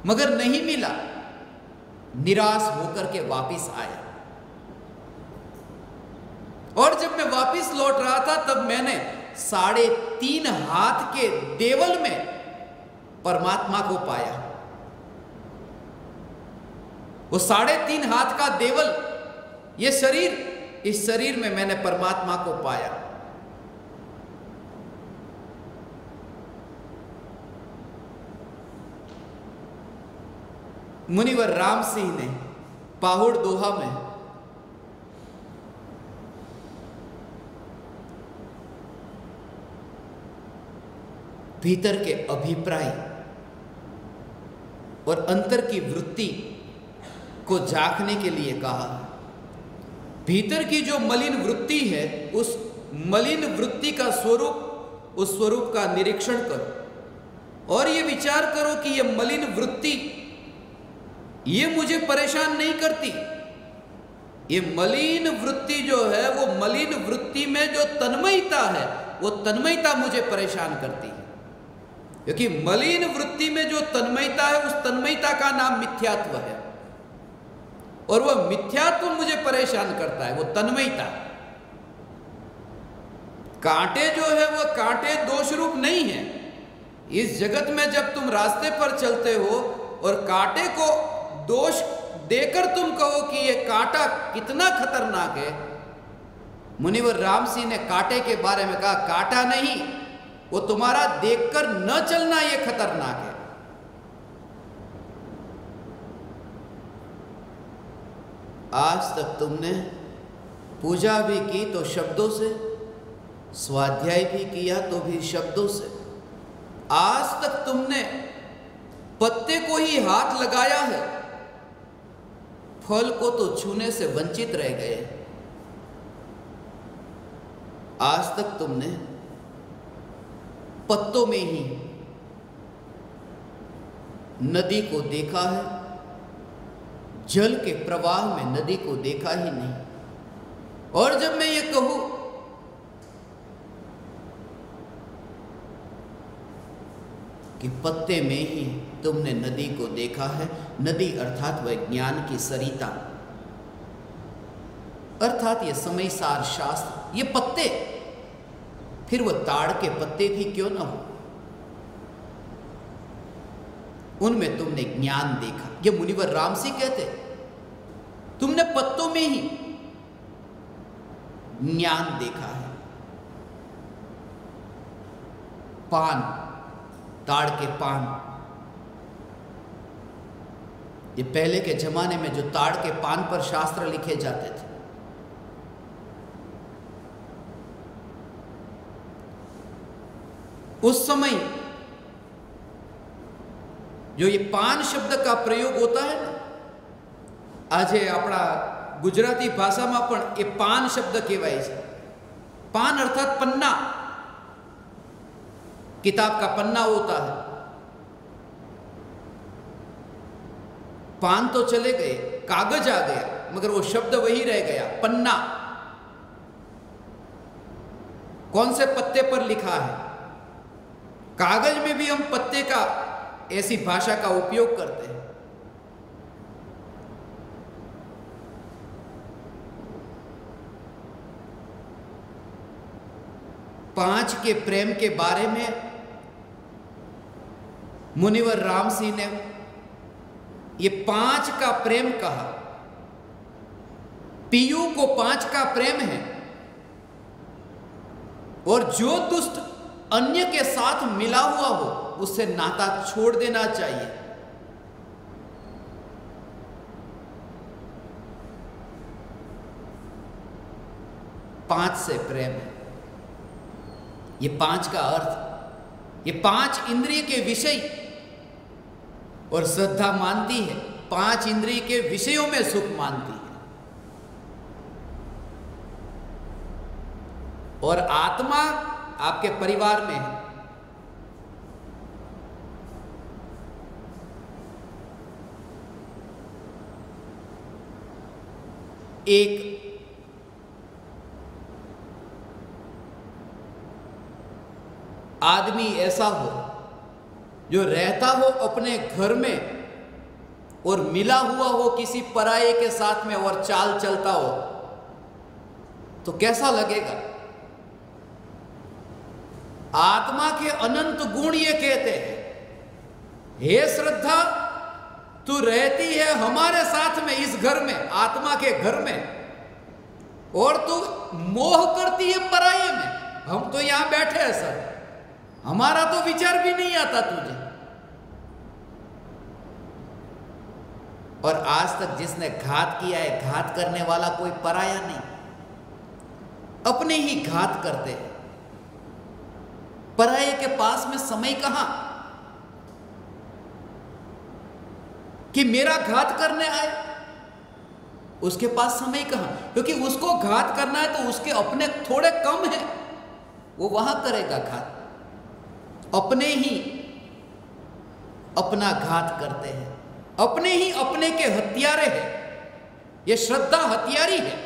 मगर नहीं मिला। निराश होकर के वापिस आया, और जब मैं वापिस लौट रहा था तब मैंने 3.5 हाथ के देवल में परमात्मा को पाया। वो 3.5 हाथ का देवल, ये शरीर, इस शरीर में मैंने परमात्मा को पाया। मुनिवर राम सिंह ने पाहुड़ दोहा में भीतर के अभिप्राय और अंतर की वृत्ति को जांचने के लिए कहा। भीतर की जो मलिन वृत्ति है, उस मलिन वृत्ति का स्वरूप, उस स्वरूप का निरीक्षण करो और ये विचार करो कि ये मलिन वृत्ति ये मुझे परेशान नहीं करती। ये मलिन वृत्ति जो है, वो मलिन वृत्ति में जो तन्मयता है, वो तन्मयता मुझे परेशान करती है। क्योंकि मलिन वृत्ति में जो तन्मयता है, उस तन्मयता का नाम मिथ्यात्व है, और वह मिथ्यात्व मुझे परेशान करता है, वो तन्मयता। कांटे जो है वो कांटे दोष रूप नहीं है। इस जगत में जब तुम रास्ते पर चलते हो और कांटे को दोष देकर तुम कहो कि ये कांटा कितना खतरनाक है, मुनिवर राम सिंह ने कांटे के बारे में कहा, कांटा नहीं, वो तुम्हारा देखकर न चलना ये खतरनाक है। आज तक तुमने पूजा भी की तो शब्दों से, स्वाध्याय भी किया तो भी शब्दों से। आज तक तुमने पत्ते को ही हाथ लगाया है, फल को तो छूने से वंचित रह गए। आज तक तुमने पत्तों में ही नदी को देखा है, जल के प्रवाह में नदी को देखा ही नहीं। और जब मैं ये कहूं कि पत्ते में ही तुमने नदी को देखा है, नदी अर्थात वह ज्ञान की सरिता, अर्थात ये समयसार शास्त्र, ये पत्ते, फिर वो ताड़ के पत्ते भी क्यों ना हो, उनमें तुमने ज्ञान देखा। ये मुनिवर रामसी कहते, तुमने पत्तों में ही ज्ञान देखा है। पान, ताड़ के पान, ये पहले के जमाने में जो ताड़ के पान पर शास्त्र लिखे जाते थे, उस समय जो ये पान शब्द का प्रयोग होता है ना, आज अपना गुजराती भाषा में पण ये पान शब्द कहवाय छे। पान अर्थात पन्ना, किताब का पन्ना होता है। पान तो चले गए, कागज आ गया, मगर वो शब्द वही रह गया, पन्ना। कौन से पत्ते पर लिखा है? कागज में भी हम पत्ते का, ऐसी भाषा का उपयोग करते हैं। पांच के प्रेम के बारे में मुनिवर रामसी ने ये पांच का प्रेम कहा। पीयू को पांच का प्रेम है, और जो दुष्ट अन्य के साथ मिला हुआ हो उससे नाता छोड़ देना चाहिए। पांच से प्रेम है। ये पांच का अर्थ, ये पांच इंद्रिय के विषय, और श्रद्धा मानती है पांच इंद्रिय के विषयों में सुख मानती है। और आत्मा आपके परिवार में है। एक आदमी ऐसा हो जो रहता हो अपने घर में और मिला हुआ हो किसी पराये के साथ में और चाल चलता हो, तो कैसा लगेगा? आत्मा के अनंत गुण ये कहते हैं, हे श्रद्धा, तू रहती है हमारे साथ में इस घर में, आत्मा के घर में, और तू मोह करती है पराये में। हम तो यहां बैठे हैं सर, हमारा तो विचार भी नहीं आता तुझे। और आज तक जिसने घात किया है, घात करने वाला कोई पराया नहीं, अपने ही घात करते हैं। पराये के पास में समय कहां कि मेरा घात करने आए, उसके पास समय कहां, क्योंकि उसको घात करना है तो उसके अपने थोड़े कम हैं, वो वहां करेगा घात। अपने ही अपना घात करते हैं, अपने ही अपने के हत्यारे हैं। ये श्रद्धा हत्यारी है।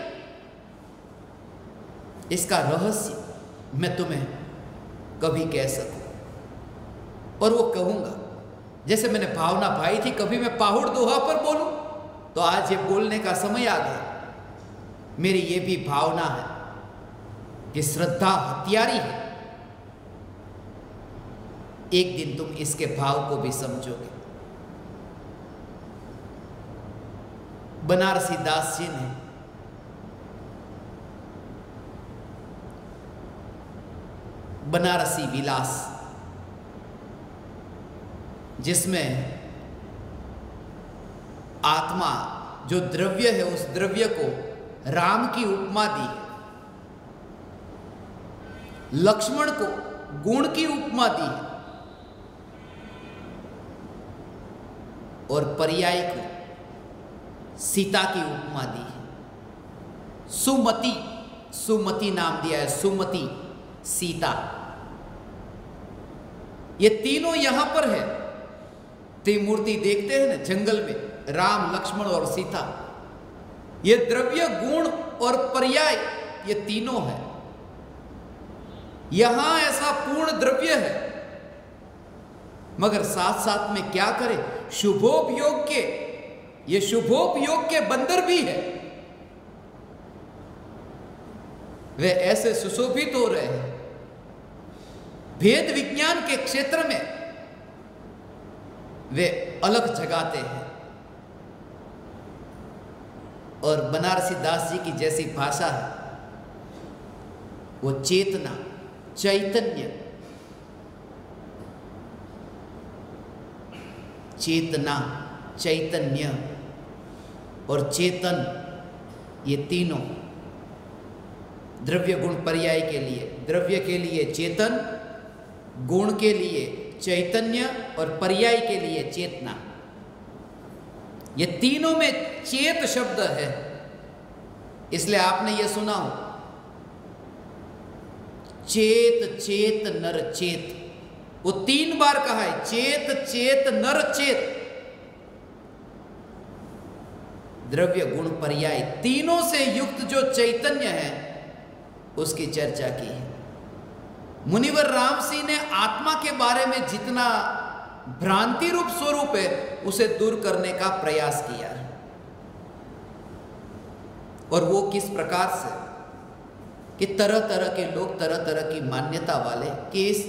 इसका रहस्य मैं तुम्हें कभी कह सकूं, और वो कहूंगा जैसे मैंने भावना भाई थी, कभी मैं पाहुड़ दोहा पर बोलूं, तो आज ये बोलने का समय आ गया। मेरी ये भी भावना है कि श्रद्धा हत्यारी है। एक दिन तुम इसके भाव को भी समझोगे। बनारसी दास जी ने बनारसी विलास, जिसमें आत्मा जो द्रव्य है, उस द्रव्य को राम की उपमा दी, लक्ष्मण को गुण की उपमा दी, और पर्याय को सीता की उपमा दी है। सुमति, सुमति नाम दिया है, सुमति सीता। ये तीनों यहां पर है। त्रिमूर्ति देखते हैं ना जंगल में, राम लक्ष्मण और सीता। ये द्रव्य, गुण और पर्याय, ये तीनों है। यहां ऐसा पूर्ण द्रव्य है, मगर साथ साथ में क्या करें, शुभोपयोग के, ये शुभोपयोग के बंदर भी है। वे ऐसे सुशोभित हो रहे हैं, भेद विज्ञान के क्षेत्र में वे अलग जगाते हैं। और बनारसी दास जी की जैसी भाषा है, वो चेतना, चैतन्य, चेतना, चैतन्य और चेतन, ये तीनों द्रव्य गुण पर्याय के लिए, द्रव्य के लिए चेतन, गुण के लिए चैतन्य और पर्याय के लिए चेतना, ये तीनों में चेत शब्द है। इसलिए आपने ये सुना हो, चेत चेत नर चेत, वो 3 बार कहा है, चेत चेत नर चेत। द्रव्य गुण पर्याय तीनों से युक्त जो चैतन्य है, उसकी चर्चा की है। मुनिवर रामसी ने आत्मा के बारे में जितना भ्रांति रूप स्वरूप है, उसे दूर करने का प्रयास किया है। और वो किस प्रकार से, कि तरह तरह के लोग, तरह तरह की मान्यता वाले, कि इस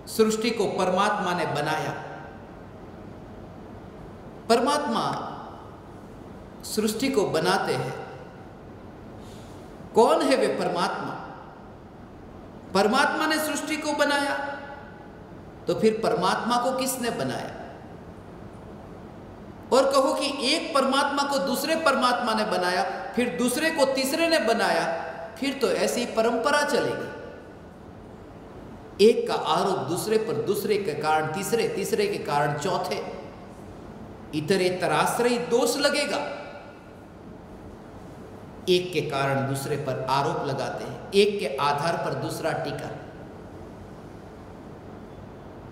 सृष्टि को परमात्मा ने बनाया। परमात्मा सृष्टि को बनाते हैं। कौन है वे परमात्मा? परमात्मा ने सृष्टि को बनाया, तो फिर परमात्मा को किसने बनाया? और कहो कि एक परमात्मा को दूसरे परमात्मा ने बनाया, फिर दूसरे को तीसरे ने बनाया, फिर तो ऐसी परंपरा चलेगी। एक का आरोप दूसरे पर, दूसरे के कारण तीसरे, तीसरे के कारण चौथे, इतरेतराश्रयी दोष लगेगा। एक के कारण दूसरे पर आरोप लगाते हैं, एक के आधार पर दूसरा टीका।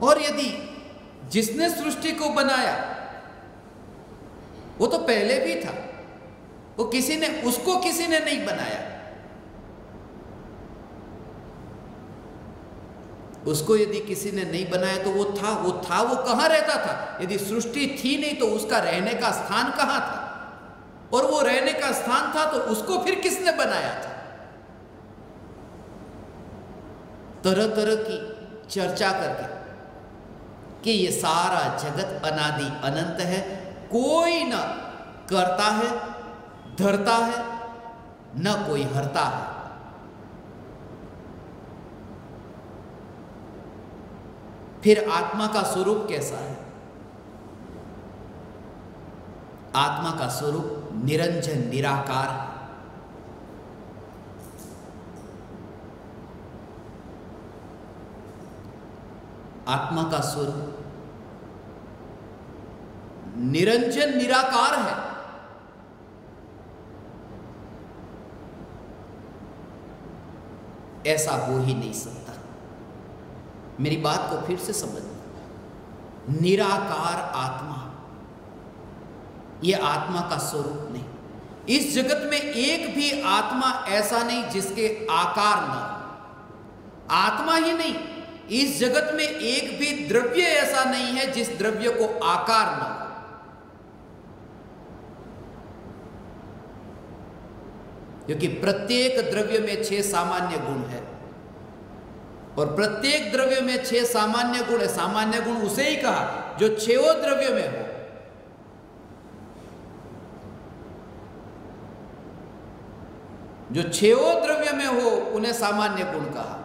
और यदि जिसने सृष्टि को बनाया वो तो पहले भी था, वो किसी ने, उसको किसी ने नहीं बनाया। उसको यदि किसी ने नहीं बनाया तो वो था वो कहां रहता था? यदि सृष्टि थी नहीं तो उसका रहने का स्थान कहां था? और वो रहने का स्थान था तो उसको फिर किसने बनाया था? तरह तरह की चर्चा करके कि ये सारा जगत अनादि अनंत है, कोई न करता है, धरता है, न कोई हरता है। फिर आत्मा का स्वरूप कैसा है? आत्मा का स्वरूप निरंजन निराकार है। आत्मा का स्वरूप निरंजन निराकार है। ऐसा हो ही नहीं सकता। मेरी बात को फिर से समझना, निराकार आत्मा, यह आत्मा का स्वरूप नहीं। इस जगत में एक भी आत्मा ऐसा नहीं जिसके आकार न हो। आत्मा ही नहीं, इस जगत में एक भी द्रव्य ऐसा नहीं है जिस द्रव्य को आकार न हो। क्योंकि प्रत्येक द्रव्य में 6 सामान्य गुण है और प्रत्येक द्रव्य में 6 सामान्य गुण है। सामान्य गुण उसे ही कहा जो 6 द्रव्य में हो। जो 6 द्रव्य में हो उन्हें सामान्य गुण कहा।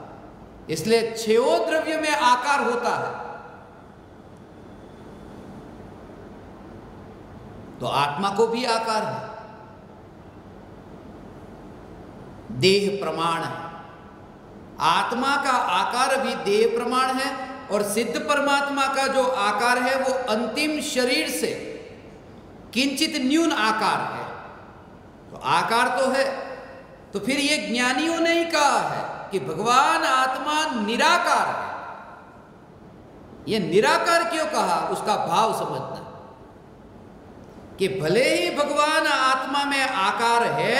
इसलिए 6 द्रव्य में आकार होता है। तो आत्मा को भी आकार है, देह प्रमाण है। आत्मा का आकार भी देह प्रमाण है और सिद्ध परमात्मा का जो आकार है वो अंतिम शरीर से किंचित न्यून आकार है। तो आकार तो है। तो फिर ये ज्ञानियों ने ही कहा है कि भगवान आत्मा निराकार है। ये निराकार क्यों कहा, उसका भाव समझना कि भले ही भगवान आत्मा में आकार है,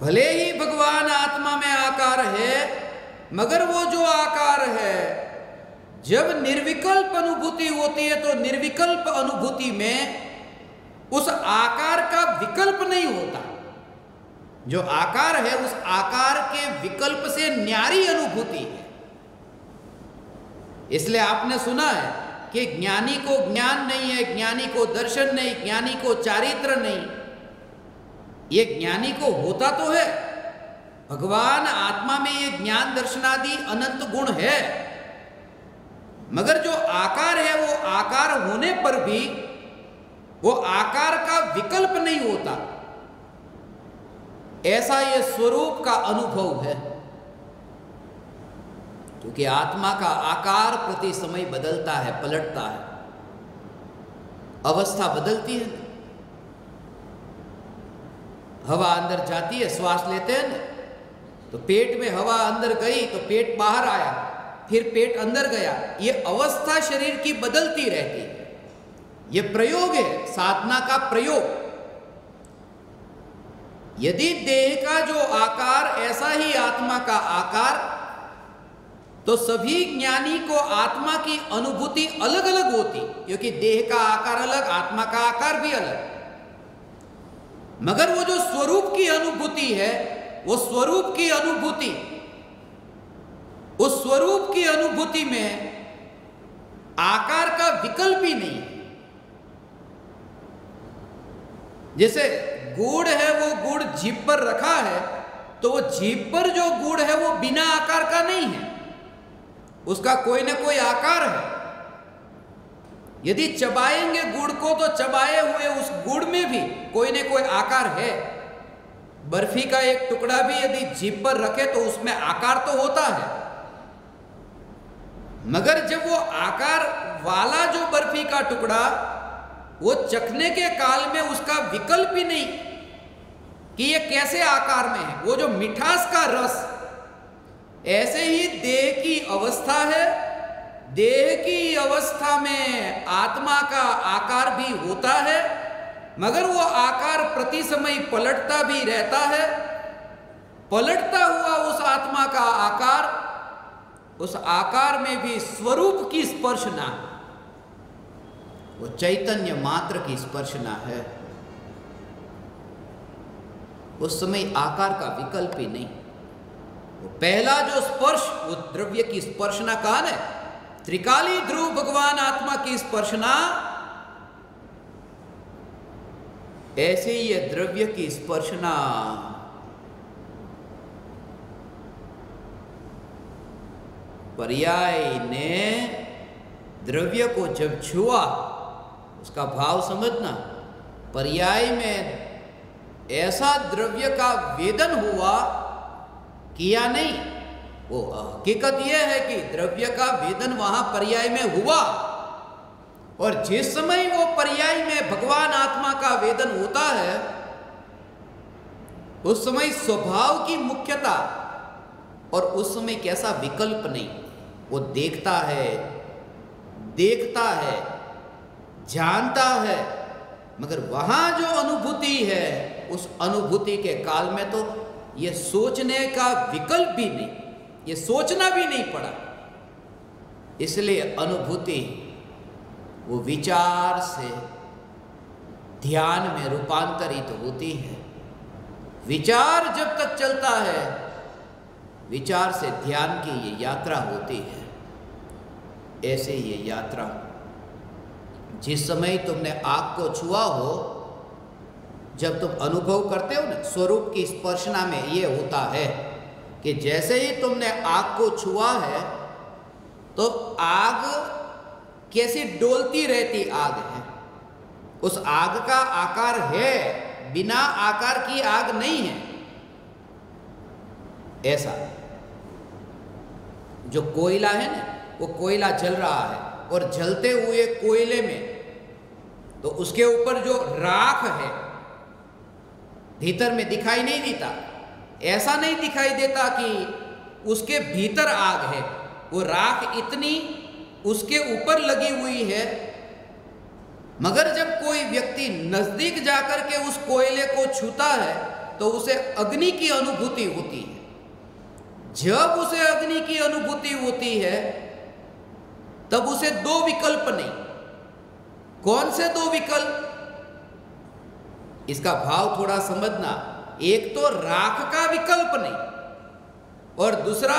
भले ही भगवान आत्मा में आकार है, मगर वो जो आकार है जब निर्विकल्प अनुभूति होती है तो निर्विकल्प अनुभूति में उस आकार का विकल्प नहीं होता। जो आकार है उस आकार के विकल्प से न्यारी अनुभूति है। इसलिए आपने सुना है कि ज्ञानी को ज्ञान नहीं है, ज्ञानी को दर्शन नहीं, ज्ञानी को चारित्र नहीं। ये ज्ञानी को होता तो है, भगवान आत्मा में ये ज्ञान दर्शनादि अनंत गुण है, मगर जो आकार है वो आकार होने पर भी वो आकार का विकल्प नहीं होता। ऐसा ये स्वरूप का अनुभव है, क्योंकि आत्मा का आकार प्रति समय बदलता है, पलटता है, अवस्था बदलती है। हवा अंदर जाती है, श्वास लेते हैं ना, तो पेट में हवा अंदर गई तो पेट बाहर आया, फिर पेट अंदर गया। ये अवस्था शरीर की बदलती रहती है। ये प्रयोग है, साधना का प्रयोग। यदि देह का जो आकार ऐसा ही आत्मा का आकार, तो सभी ज्ञानी को आत्मा की अनुभूति अलग अलग होती, क्योंकि देह का आकार अलग, आत्मा का आकार भी अलग। मगर वो जो स्वरूप की अनुभूति है, वो स्वरूप की अनुभूति, उस स्वरूप की अनुभूति में आकार का विकल्प ही नहीं। जैसे गुड़ है, वो गुड़ जीभ पर रखा है, तो वो जीभ पर जो गुड़ है वो बिना आकार का नहीं है, उसका कोई ना कोई आकार है। यदि चबाएंगे गुड़ को तो चबाए हुए उस गुड़ में भी कोई ना कोई आकार है। बर्फी का एक टुकड़ा भी यदि जीभ पर रखे तो उसमें आकार तो होता है, मगर जब वो आकार वाला जो बर्फी का टुकड़ा, वो चखने के काल में उसका विकल्प ही नहीं कि ये कैसे आकार में है, वो जो मिठास का रस। ऐसे ही देह की अवस्था है, देह की अवस्था में आत्मा का आकार भी होता है, मगर वो आकार प्रति समय पलटता भी रहता है। पलटता हुआ उस आत्मा का आकार, उस आकार में भी स्वरूप की स्पर्शना, वो चैतन्य मात्र की स्पर्शना है। उस समय आकार का विकल्प ही नहीं। वो पहला जो स्पर्श, वो द्रव्य की स्पर्शना कहा है, त्रिकाली ध्रुव भगवान आत्मा की स्पर्शना, ऐसे ही ये द्रव्य की स्पर्शना। पर्याय ने द्रव्य को जब छुआ, उसका भाव समझना। पर्याय में ऐसा द्रव्य का वेदन हुआ, किया नहीं। वो हकीकत यह है कि द्रव्य का वेदन वहां पर्याय में हुआ, और जिस समय वो पर्याय में भगवान आत्मा का वेदन होता है, उस समय स्वभाव की मुख्यता, और उस समय कैसा विकल्प नहीं। वो देखता है, जानता है, मगर वहां जो अनुभूति है, उस अनुभूति के काल में तो ये सोचने का विकल्प भी नहीं, ये सोचना भी नहीं पड़ा। इसलिए अनुभूति वो विचार से ध्यान में रूपांतरित होती है। विचार जब तक चलता है, विचार से ध्यान की ये यात्रा होती है। ऐसे ये यात्रा, जिस समय तुमने आग को छुआ हो, जब तुम अनुभव करते हो ना, स्वरूप की स्पर्शना में ये होता है कि जैसे ही तुमने आग को छुआ है, तो आग कैसी डोलती रहती आग है। उस आग का आकार है, बिना आकार की आग नहीं है। ऐसा जो कोयला है ना, वो कोयला जल रहा है, और जलते हुए कोयले में तो उसके ऊपर जो राख है भीतर में दिखाई नहीं देता। ऐसा नहीं दिखाई देता कि उसके भीतर आग है, वो राख इतनी उसके ऊपर लगी हुई है, मगर जब कोई व्यक्ति नजदीक जाकर के उस कोयले को छूता है तो उसे अग्नि की अनुभूति होती है। जब उसे अग्नि की अनुभूति होती है तब उसे दो विकल्प नहीं। कौन से दो विकल्प? इसका भाव थोड़ा समझना। एक तो राख का विकल्प नहीं, और दूसरा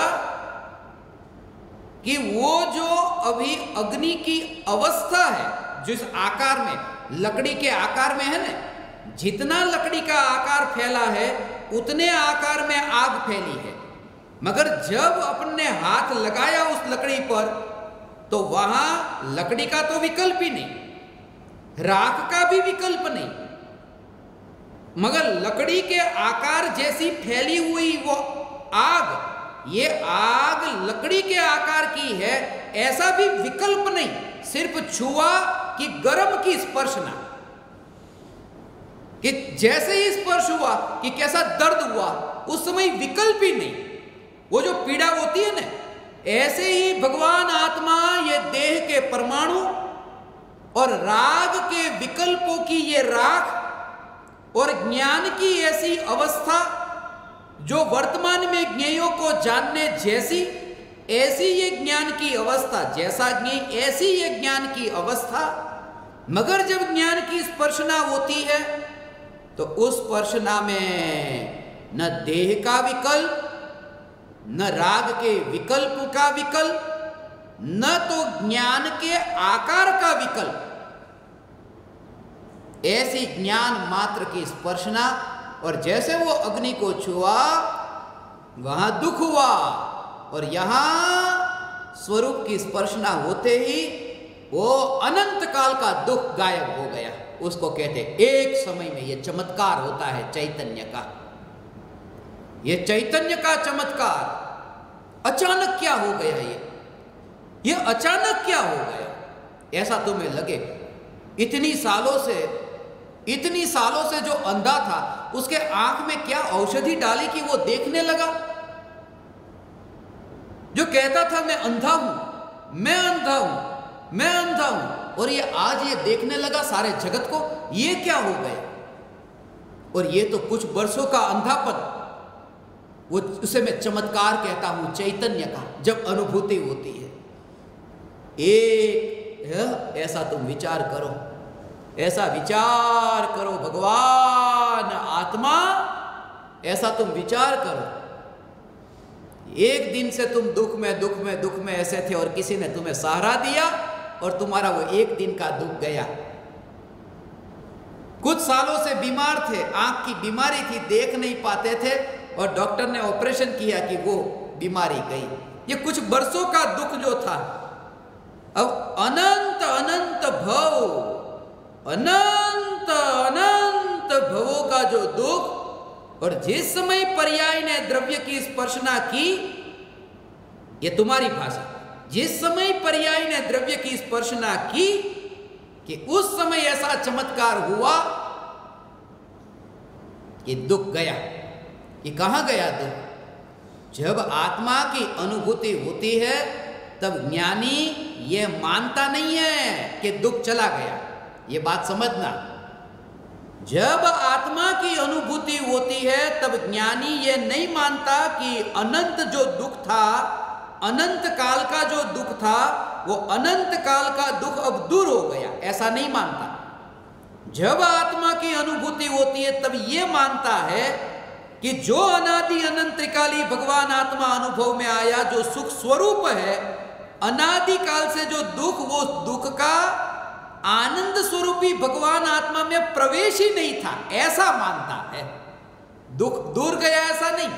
कि वो जो अभी अग्नि की अवस्था है, जिस आकार में, लकड़ी के आकार में है ना, जितना लकड़ी का आकार फैला है उतने आकार में आग फैली है, मगर जब अपने हाथ लगाया उस लकड़ी पर तो वहां लकड़ी का तो विकल्प ही नहीं, राख का भी विकल्प नहीं, मगर लकड़ी के आकार जैसी फैली हुई वो आग, ये आग लकड़ी के आकार की है, ऐसा भी विकल्प नहीं। सिर्फ छुआ कि गर्म की स्पर्शना, कि जैसे ही स्पर्श हुआ कि कैसा दर्द हुआ, उस समय विकल्प ही नहीं। वो जो पीड़ा होती है ना, ऐसे ही भगवान आत्मा ये देह के परमाणु और राग के विकल्पों की ये राख और ज्ञान की ऐसी अवस्था जो वर्तमान में ज्ञेयों को जानने जैसी, ऐसी ये ज्ञान की अवस्था, जैसा ज्ञेय ऐसी ये ज्ञान की अवस्था, मगर जब ज्ञान की स्पर्शना होती है तो उस स्पर्शना में न देह का विकल्प, न राग के विकल्प का विकल्प, न तो ज्ञान के आकार का विकल्प, ऐसी ज्ञान मात्र की स्पर्शना। और जैसे वो अग्नि को छुआ वहां दुख हुआ, और यहां स्वरूप की स्पर्शना होते ही वो अनंत काल का दुख गायब हो गया। उसको कहते एक समय में ये चमत्कार होता है चैतन्य का, ये चैतन्य का चमत्कार। अचानक क्या हो गया, ये अचानक क्या हो गया? ऐसा तुम्हें लगे इतनी सालों से जो अंधा था उसके आंख में क्या औषधि डाली कि वो देखने लगा? जो कहता था मैं अंधा हूं, मैं अंधा हूं, मैं अंधा हूं, और ये आज ये देखने लगा सारे जगत को। ये क्या हो गया? और ये तो कुछ वर्षों का अंधापन, वो उसे मैं चमत्कार कहता हूं चैतन्य का, जब अनुभूति होती है। ऐसा तुम विचार करो, ऐसा विचार करो भगवान आत्मा, ऐसा तुम विचार करो। एक दिन से तुम दुख में ऐसे थे और किसी ने तुम्हें सहारा दिया और तुम्हारा वो एक दिन का दुख गया। कुछ सालों से बीमार थे, आंख की बीमारी थी, देख नहीं पाते थे और डॉक्टर ने ऑपरेशन किया कि वो बीमारी गई। ये कुछ वर्षों का दुख जो था, अब अनंत अनंत भव, अनंत अनंत भवों का जो दुख, और जिस समय पर्याय ने द्रव्य की स्पर्शना की, ये तुम्हारी भाषा, जिस समय पर्याय ने द्रव्य की स्पर्शना की कि उस समय ऐसा चमत्कार हुआ कि दुख गया। कि कहां गया दुख? जब आत्मा की अनुभूति होती है तब ज्ञानी ये मानता नहीं है कि दुख चला गया। ये बात समझना, जब आत्मा की अनुभूति होती है तब ज्ञानी ये नहीं मानता कि अनंत जो दुख था, अनंत काल का जो दुख था, वो अनंत काल का दुख अब दूर हो गया, ऐसा नहीं मानता। जब आत्मा की अनुभूति होती है तब ये मानता है कि जो अनादि अनंत त्रिकाली भगवान आत्मा अनुभव में आया, जो सुख स्वरूप है, अनादि काल से जो दुख, वो दुख का आनंद स्वरूपी भगवान आत्मा में प्रवेश ही नहीं था, ऐसा मानता है। दुख दूर गया ऐसा नहीं,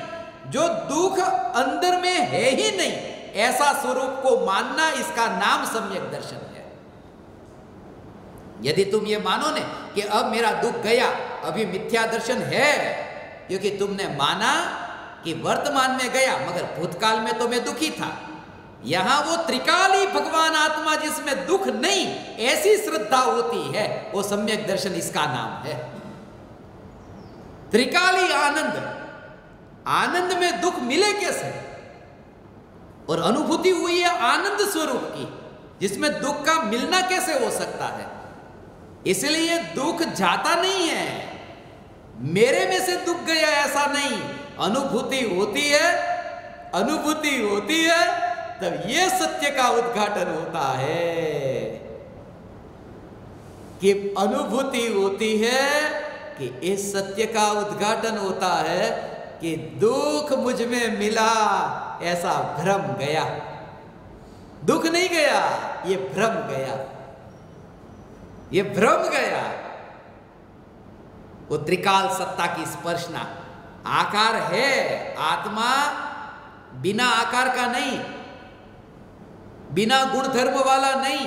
जो दुख अंदर में है ही नहीं, ऐसा स्वरूप को मानना, इसका नाम सम्यक दर्शन है। यदि तुम ये मानो ने कि अब मेरा दुख गया, अभी मिथ्या दर्शन है, क्योंकि तुमने माना कि वर्तमान में गया मगर भूतकाल में तो मैं दुखी था। यहां वो त्रिकाली भगवान आत्मा जिसमें दुख नहीं, ऐसी श्रद्धा होती है, वो सम्यक दर्शन इसका नाम है। त्रिकाली आनंद, आनंद में दुख मिले कैसे? और अनुभूति हुई है आनंद स्वरूप की, जिसमें दुख का मिलना कैसे हो सकता है। इसलिए दुख जाता नहीं है, मेरे में से दुख गया ऐसा नहीं, अनुभूति होती है, अनुभूति होती है, तब ये सत्य का उद्घाटन होता है कि अनुभूति होती है कि इस सत्य का उद्घाटन होता है कि दुख मुझ में मिला, ऐसा भ्रम गया। दुख नहीं गया, ये भ्रम गया, ये भ्रम गया। वो त्रिकाल सत्ता की स्पर्शना, आकार है, आत्मा बिना आकार का नहीं, बिना गुण धर्म वाला नहीं,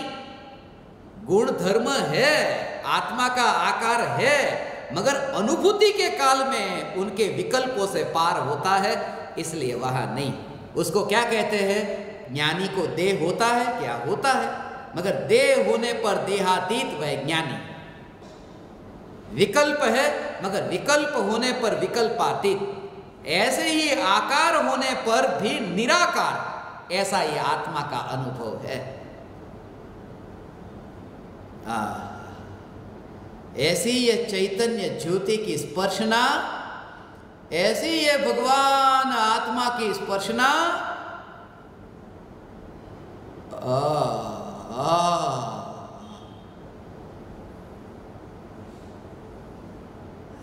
गुण धर्म है, आत्मा का आकार है, मगर अनुभूति के काल में उनके विकल्पों से पार होता है, इसलिए वहां नहीं। उसको क्या कहते हैं? ज्ञानी को देह होता है, क्या होता है, मगर देह होने पर देहातीत वह ज्ञानी। विकल्प है, मगर विकल्प होने पर विकल्पातीत। ऐसे ही आकार होने पर भी निराकार, ऐसा ये आत्मा का अनुभव है। ऐसी ये चैतन्य ज्योति की स्पर्शना, ऐसी ये भगवान आत्मा की स्पर्शना,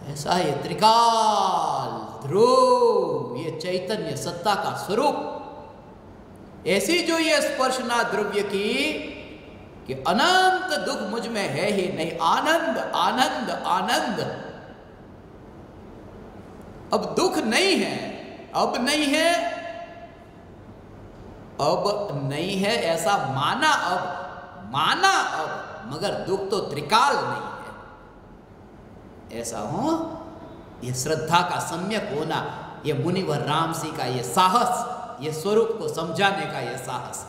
ऐसा ये त्रिकाल ध्रुव, ये चैतन्य सत्ता का स्वरूप, ऐसी जो ये स्पर्शना द्रव्य की कि अनंत दुख मुझ में है ही नहीं, आनंद आनंद आनंद। अब दुख नहीं है, अब नहीं है, अब नहीं है ऐसा माना, अब माना, अब मगर दुख तो त्रिकाल नहीं है, ऐसा हो। ये श्रद्धा का सम्यक होना, ये मुनिवर रामसी का ये साहस, ये स्वरूप को समझाने का ये साहस।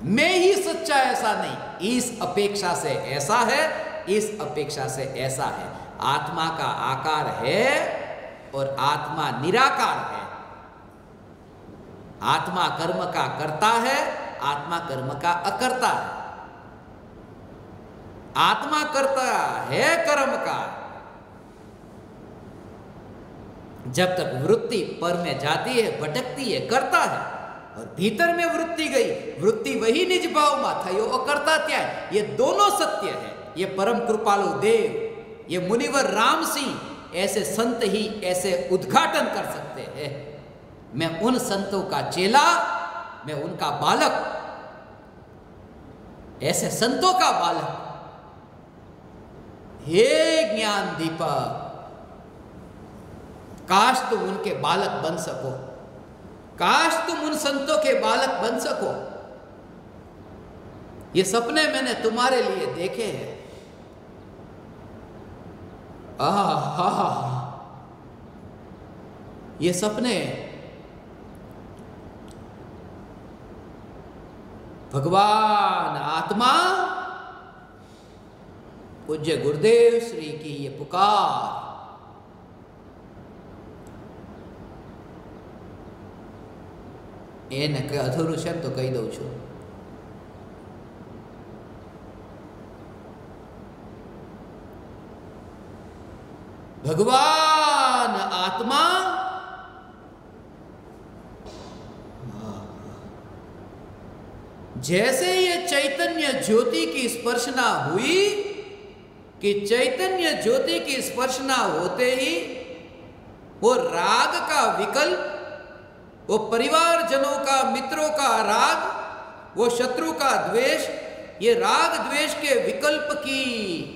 मैं ही सच्चा ऐसा नहीं, इस अपेक्षा से ऐसा है, इस अपेक्षा से ऐसा है। आत्मा का आकार है और आत्मा निराकार है। आत्मा कर्म का करता है, आत्मा कर्म का अकर्ता है। आत्मा करता है कर्म का, जब तक वृत्ति पर में जाती है, भटकती है, करता है, और भीतर में वृत्ति गई, वृत्ति वही निज भाव में थयो अकर्ता त्याय। ये दोनों सत्य है। ये परम कृपालु देव, ये मुनिवर राम सिंह, ऐसे संत ही ऐसे उद्घाटन कर सकते हैं। मैं उन संतों का चेला, मैं उनका बालक, ऐसे संतों का बालक। हे ज्ञान दीपक, काश तुम उनके बालक बन सको, काश तुम उन संतों के बालक बन सको। ये सपने मैंने तुम्हारे लिए देखे हैं। ये सपने भगवान आत्मा पूज्य गुरुदेव श्री की ये पुकार, એને અધૂરું છે તો કહી દઉં છું। भगवान आत्मा जैसे ये चैतन्य ज्योति की स्पर्शना हुई कि चैतन्य ज्योति की स्पर्शना होते ही वो राग का विकल्प, वो परिवारजनों का, मित्रों का राग, वो शत्रु का द्वेष, ये राग द्वेष के विकल्प की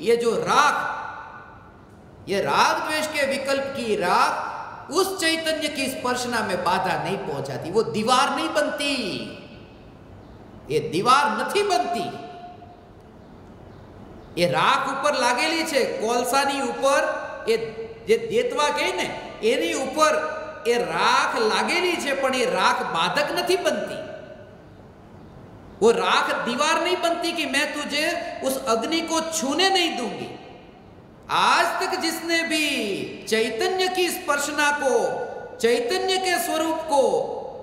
ये जो राग, ये राग द्वेष के विकल्प की राग उस चैतन्य की स्पर्शना में बाधा नहीं पहुंचाती, वो दीवार नहीं बनती, ये दीवार नहीं बनती। ये राख ऊपर लागेली छे, कोलसानी ऊपर ये जे देतवा कहे ने एनी ऊपर ये राख लागेली छे, पण ये राख बाधक नहीं बनती। वो राख दीवार नहीं बनती कि मैं तुझे उस अग्नि को छूने नहीं दूंगी। आज तक जिसने भी चैतन्य की स्पर्शना को, चैतन्य के स्वरूप को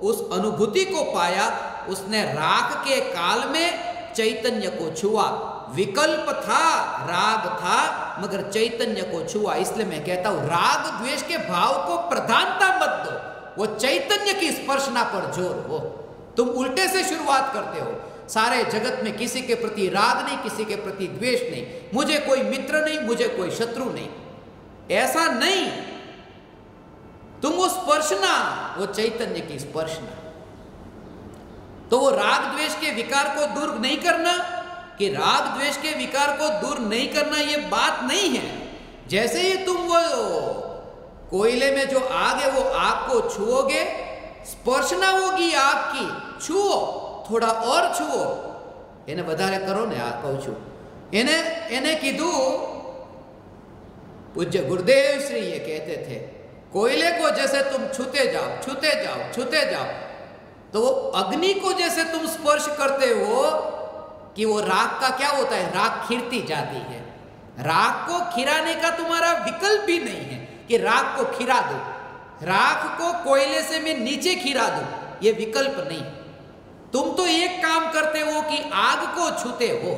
उस अनुभूति को पाया, उसने राग के काल में चैतन्य को छुआ। विकल्प था, राग था, मगर चैतन्य को छुआ। इसलिए मैं कहता हूं राग द्वेष के भाव को प्रधानता मत दो, वो चैतन्य की स्पर्शना पर जोर हो। तुम उल्टे से शुरुआत करते हो, सारे जगत में किसी के प्रति राग नहीं, किसी के प्रति द्वेष नहीं, मुझे कोई मित्र नहीं, मुझे कोई शत्रु नहीं, ऐसा नहीं। तुम वो स्पर्शना, वो चैतन्य की स्पर्शना, तो वो राग द्वेष के विकार को दूर नहीं करना, कि राग द्वेष के विकार को दूर नहीं करना ये बात नहीं है। जैसे ही तुम वो कोयले में जो आग है वो आग को छुओगे, स्पर्शना होगी आग की, छुओ, थोड़ा और छुओ, એને વધારે કરો ને, આ કહું છું એને કીધું पूज्य गुरुदेव श्री ये कहते थे, कोयले को जैसे तुम छूते जाओ, छूते जाओ, छूते जाओ, तो वो अग्नि को जैसे तुम स्पर्श करते हो कि वो राख का क्या होता है, राख खिरती जाती है। राख को खिराने का तुम्हारा विकल्प भी नहीं है कि राख को खिरा दो, राख को कोयले से मैं नीचे खिरा दूं, ये विकल्प नहीं। तुम तो एक काम करते हो कि आग को छूते हो,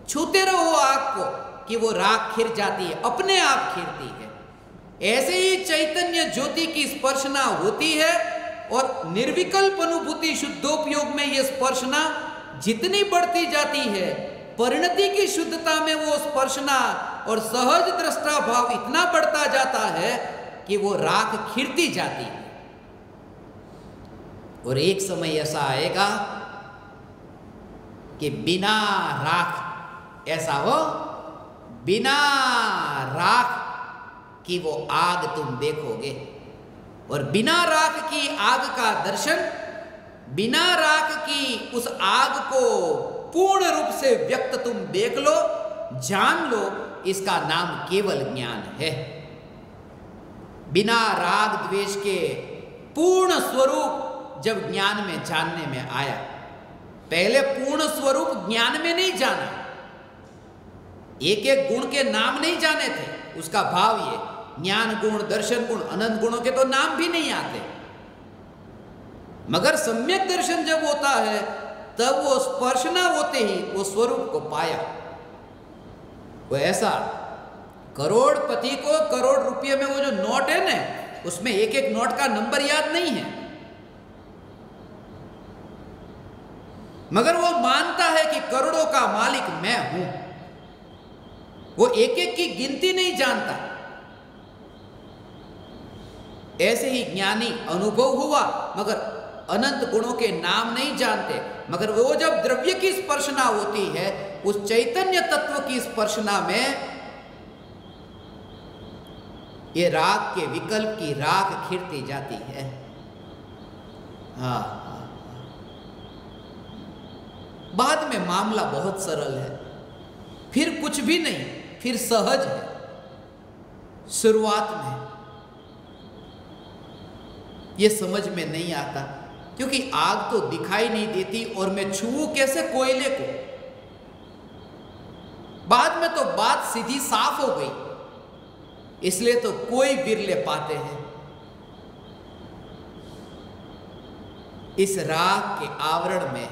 छूते रहो आग को कि वो राख खिर जाती है, अपने आप खिरती है। ऐसे ही चैतन्य ज्योति की स्पर्शना होती है, और निर्विकल्प अनुभूति शुद्धोपयोग में ये स्पर्शना जितनी बढ़ती जाती है, परिणति की शुद्धता में वो स्पर्शना और सहज दृष्टा भाव इतना बढ़ता जाता है कि वो राख खिरती जाती है। और एक समय ऐसा आएगा कि बिना राख, ऐसा हो बिना राख की वो आग तुम देखोगे, और बिना राख की आग का दर्शन, बिना राख की उस आग को पूर्ण रूप से व्यक्त तुम देख लो, जान लो, इसका नाम केवल ज्ञान है। बिना राग द्वेष के पूर्ण स्वरूप जब ज्ञान में जानने में आया, पहले पूर्ण स्वरूप ज्ञान में नहीं जाना, एक एक गुण के नाम नहीं जाने थे, उसका भाव ये ज्ञान गुण, दर्शन गुण, अनंत गुणों के तो नाम भी नहीं आते। मगर सम्यक दर्शन जब होता है तब वो स्पर्शना होते ही वो स्वरूप को पाया। वो ऐसा करोड़पति को करोड़ रुपये में वो जो नोट है ना, उसमें एक एक नोट का नंबर याद नहीं है, मगर वो मानता है कि करोड़ों का मालिक मैं हूं। वो एक एक की गिनती नहीं जानता। ऐसे ही ज्ञानी अनुभव हुआ, मगर अनंत गुणों के नाम नहीं जानते। मगर वो जब द्रव्य की स्पर्शना होती है, उस चैतन्य तत्व की स्पर्शना में ये राग के विकल्प की राग खिरती जाती है। हाँ, बाद में मामला बहुत सरल है, फिर कुछ भी नहीं, फिर सहज है। शुरुआत में ये समझ में नहीं आता, क्योंकि आग तो दिखाई नहीं देती और मैं छूऊं कैसे कोयले को। बाद में तो बात सीधी साफ हो गई, इसलिए तो कोई विरले पाते हैं इस राग के आवरण में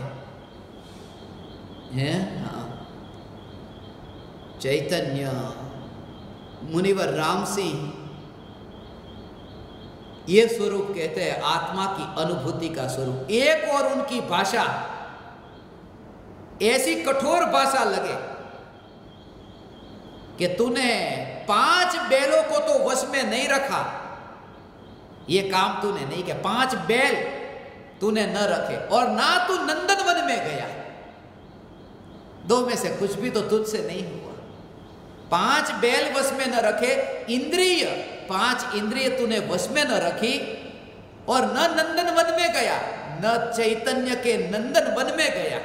है। हाँ, चैतन्य मुनिवर राम सिंह ये स्वरूप कहते हैं आत्मा की अनुभूति का स्वरूप। एक और उनकी भाषा ऐसी कठोर भाषा लगे कि तूने 5 बैलों को तो वश में नहीं रखा, ये काम तूने नहीं किया, 5 बैल तूने न रखे, और ना तू नंदनवन में गया, 2 में से कुछ भी तो तुझसे नहीं हुआ। 5 बैल वश में न रखे, इंद्रिय 5 इंद्रिय तूने वश में न रखी, और न नंदन वन में गया, न चैतन्य के नंदन वन में गया,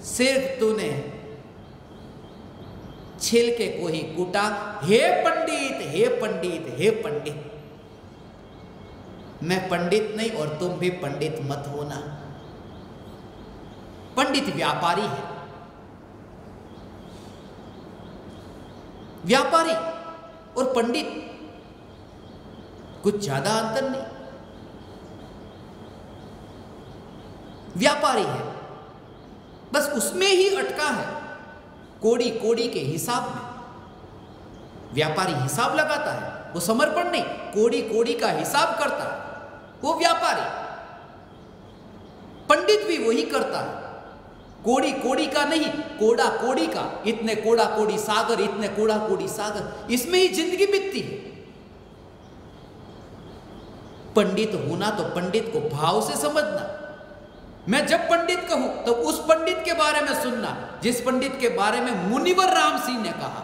सिर्फ तूने छिलके को ही कूटा। हे पंडित, हे पंडित, हे पंडित, मैं पंडित नहीं और तुम भी पंडित मत होना। पंडित व्यापारी है, व्यापारी और पंडित कुछ ज्यादा अंतर नहीं। व्यापारी है, बस उसमें ही अटका है, कोड़ी कोड़ी के हिसाब में। व्यापारी हिसाब लगाता है, वो समर्पण नहीं, कोड़ी कोड़ी का हिसाब करता है, वो व्यापारी। पंडित भी वही करता है, कोड़ी कोड़ी का नहीं, कोड़ा कोड़ी का। इतने कोड़ा कोड़ी सागर, इतने कोड़ा कोड़ी सागर, इसमें ही जिंदगी बीतती है। पंडित होना तो पंडित को भाव से समझना। मैं जब पंडित कहूं तो उस पंडित के बारे में सुनना जिस पंडित के बारे में मुनिवर राम सिंह ने कहा।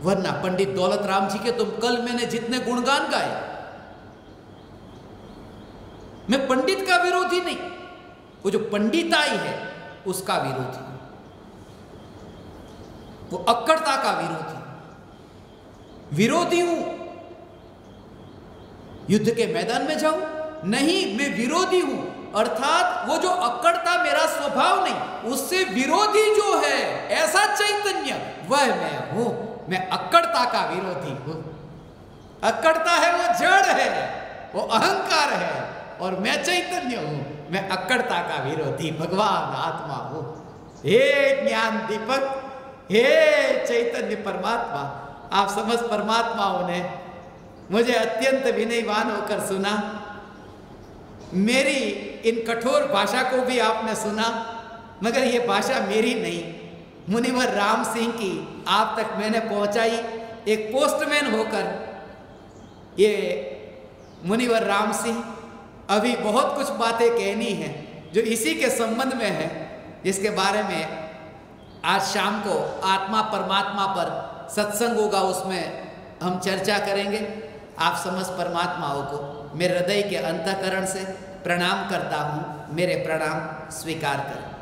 वरना पंडित दौलत राम जी के तुम कल मैंने जितने गुणगान गाए, मैं पंडित का विरोधी नहीं, वो जो पंडिताई है उसका विरोधी, वो अक्कड़ता का विरोधी। विरोधी हूं, युद्ध के मैदान में जाऊं नहीं, मैं विरोधी हूं, अर्थात वो जो अक्कड़ता मेरा स्वभाव नहीं, उससे विरोधी जो है ऐसा चैतन्य वह मैं हूं। मैं अक्कड़ता का विरोधी हूं। अक्कड़ता है वो जड़ है, वो अहंकार है, और मैं चैतन्य हूं। मैं अक्कड़ता का विरोधी भगवान आत्मा हूं। हे ज्ञान दीपक, हे चैतन्य परमात्मा, आप समस्त परमात्माओं ने मुझे अत्यंत विनयवान होकर सुना। मेरी इन कठोर भाषा को भी आपने सुना, मगर ये भाषा मेरी नहीं, मुनिवर राम सिंह की आप तक मैंने पहुंचाई। एक पोस्टमैन होकर ये मुनिवर राम सिंह अभी बहुत कुछ बातें कहनी है जो इसी के संबंध में है, जिसके बारे में आज शाम को आत्मा परमात्मा पर सत्संग होगा, उसमें हम चर्चा करेंगे। आप समस्त परमात्माओं को मेरे हृदय के अंतःकरण से प्रणाम करता हूँ। मेरे प्रणाम स्वीकार करें।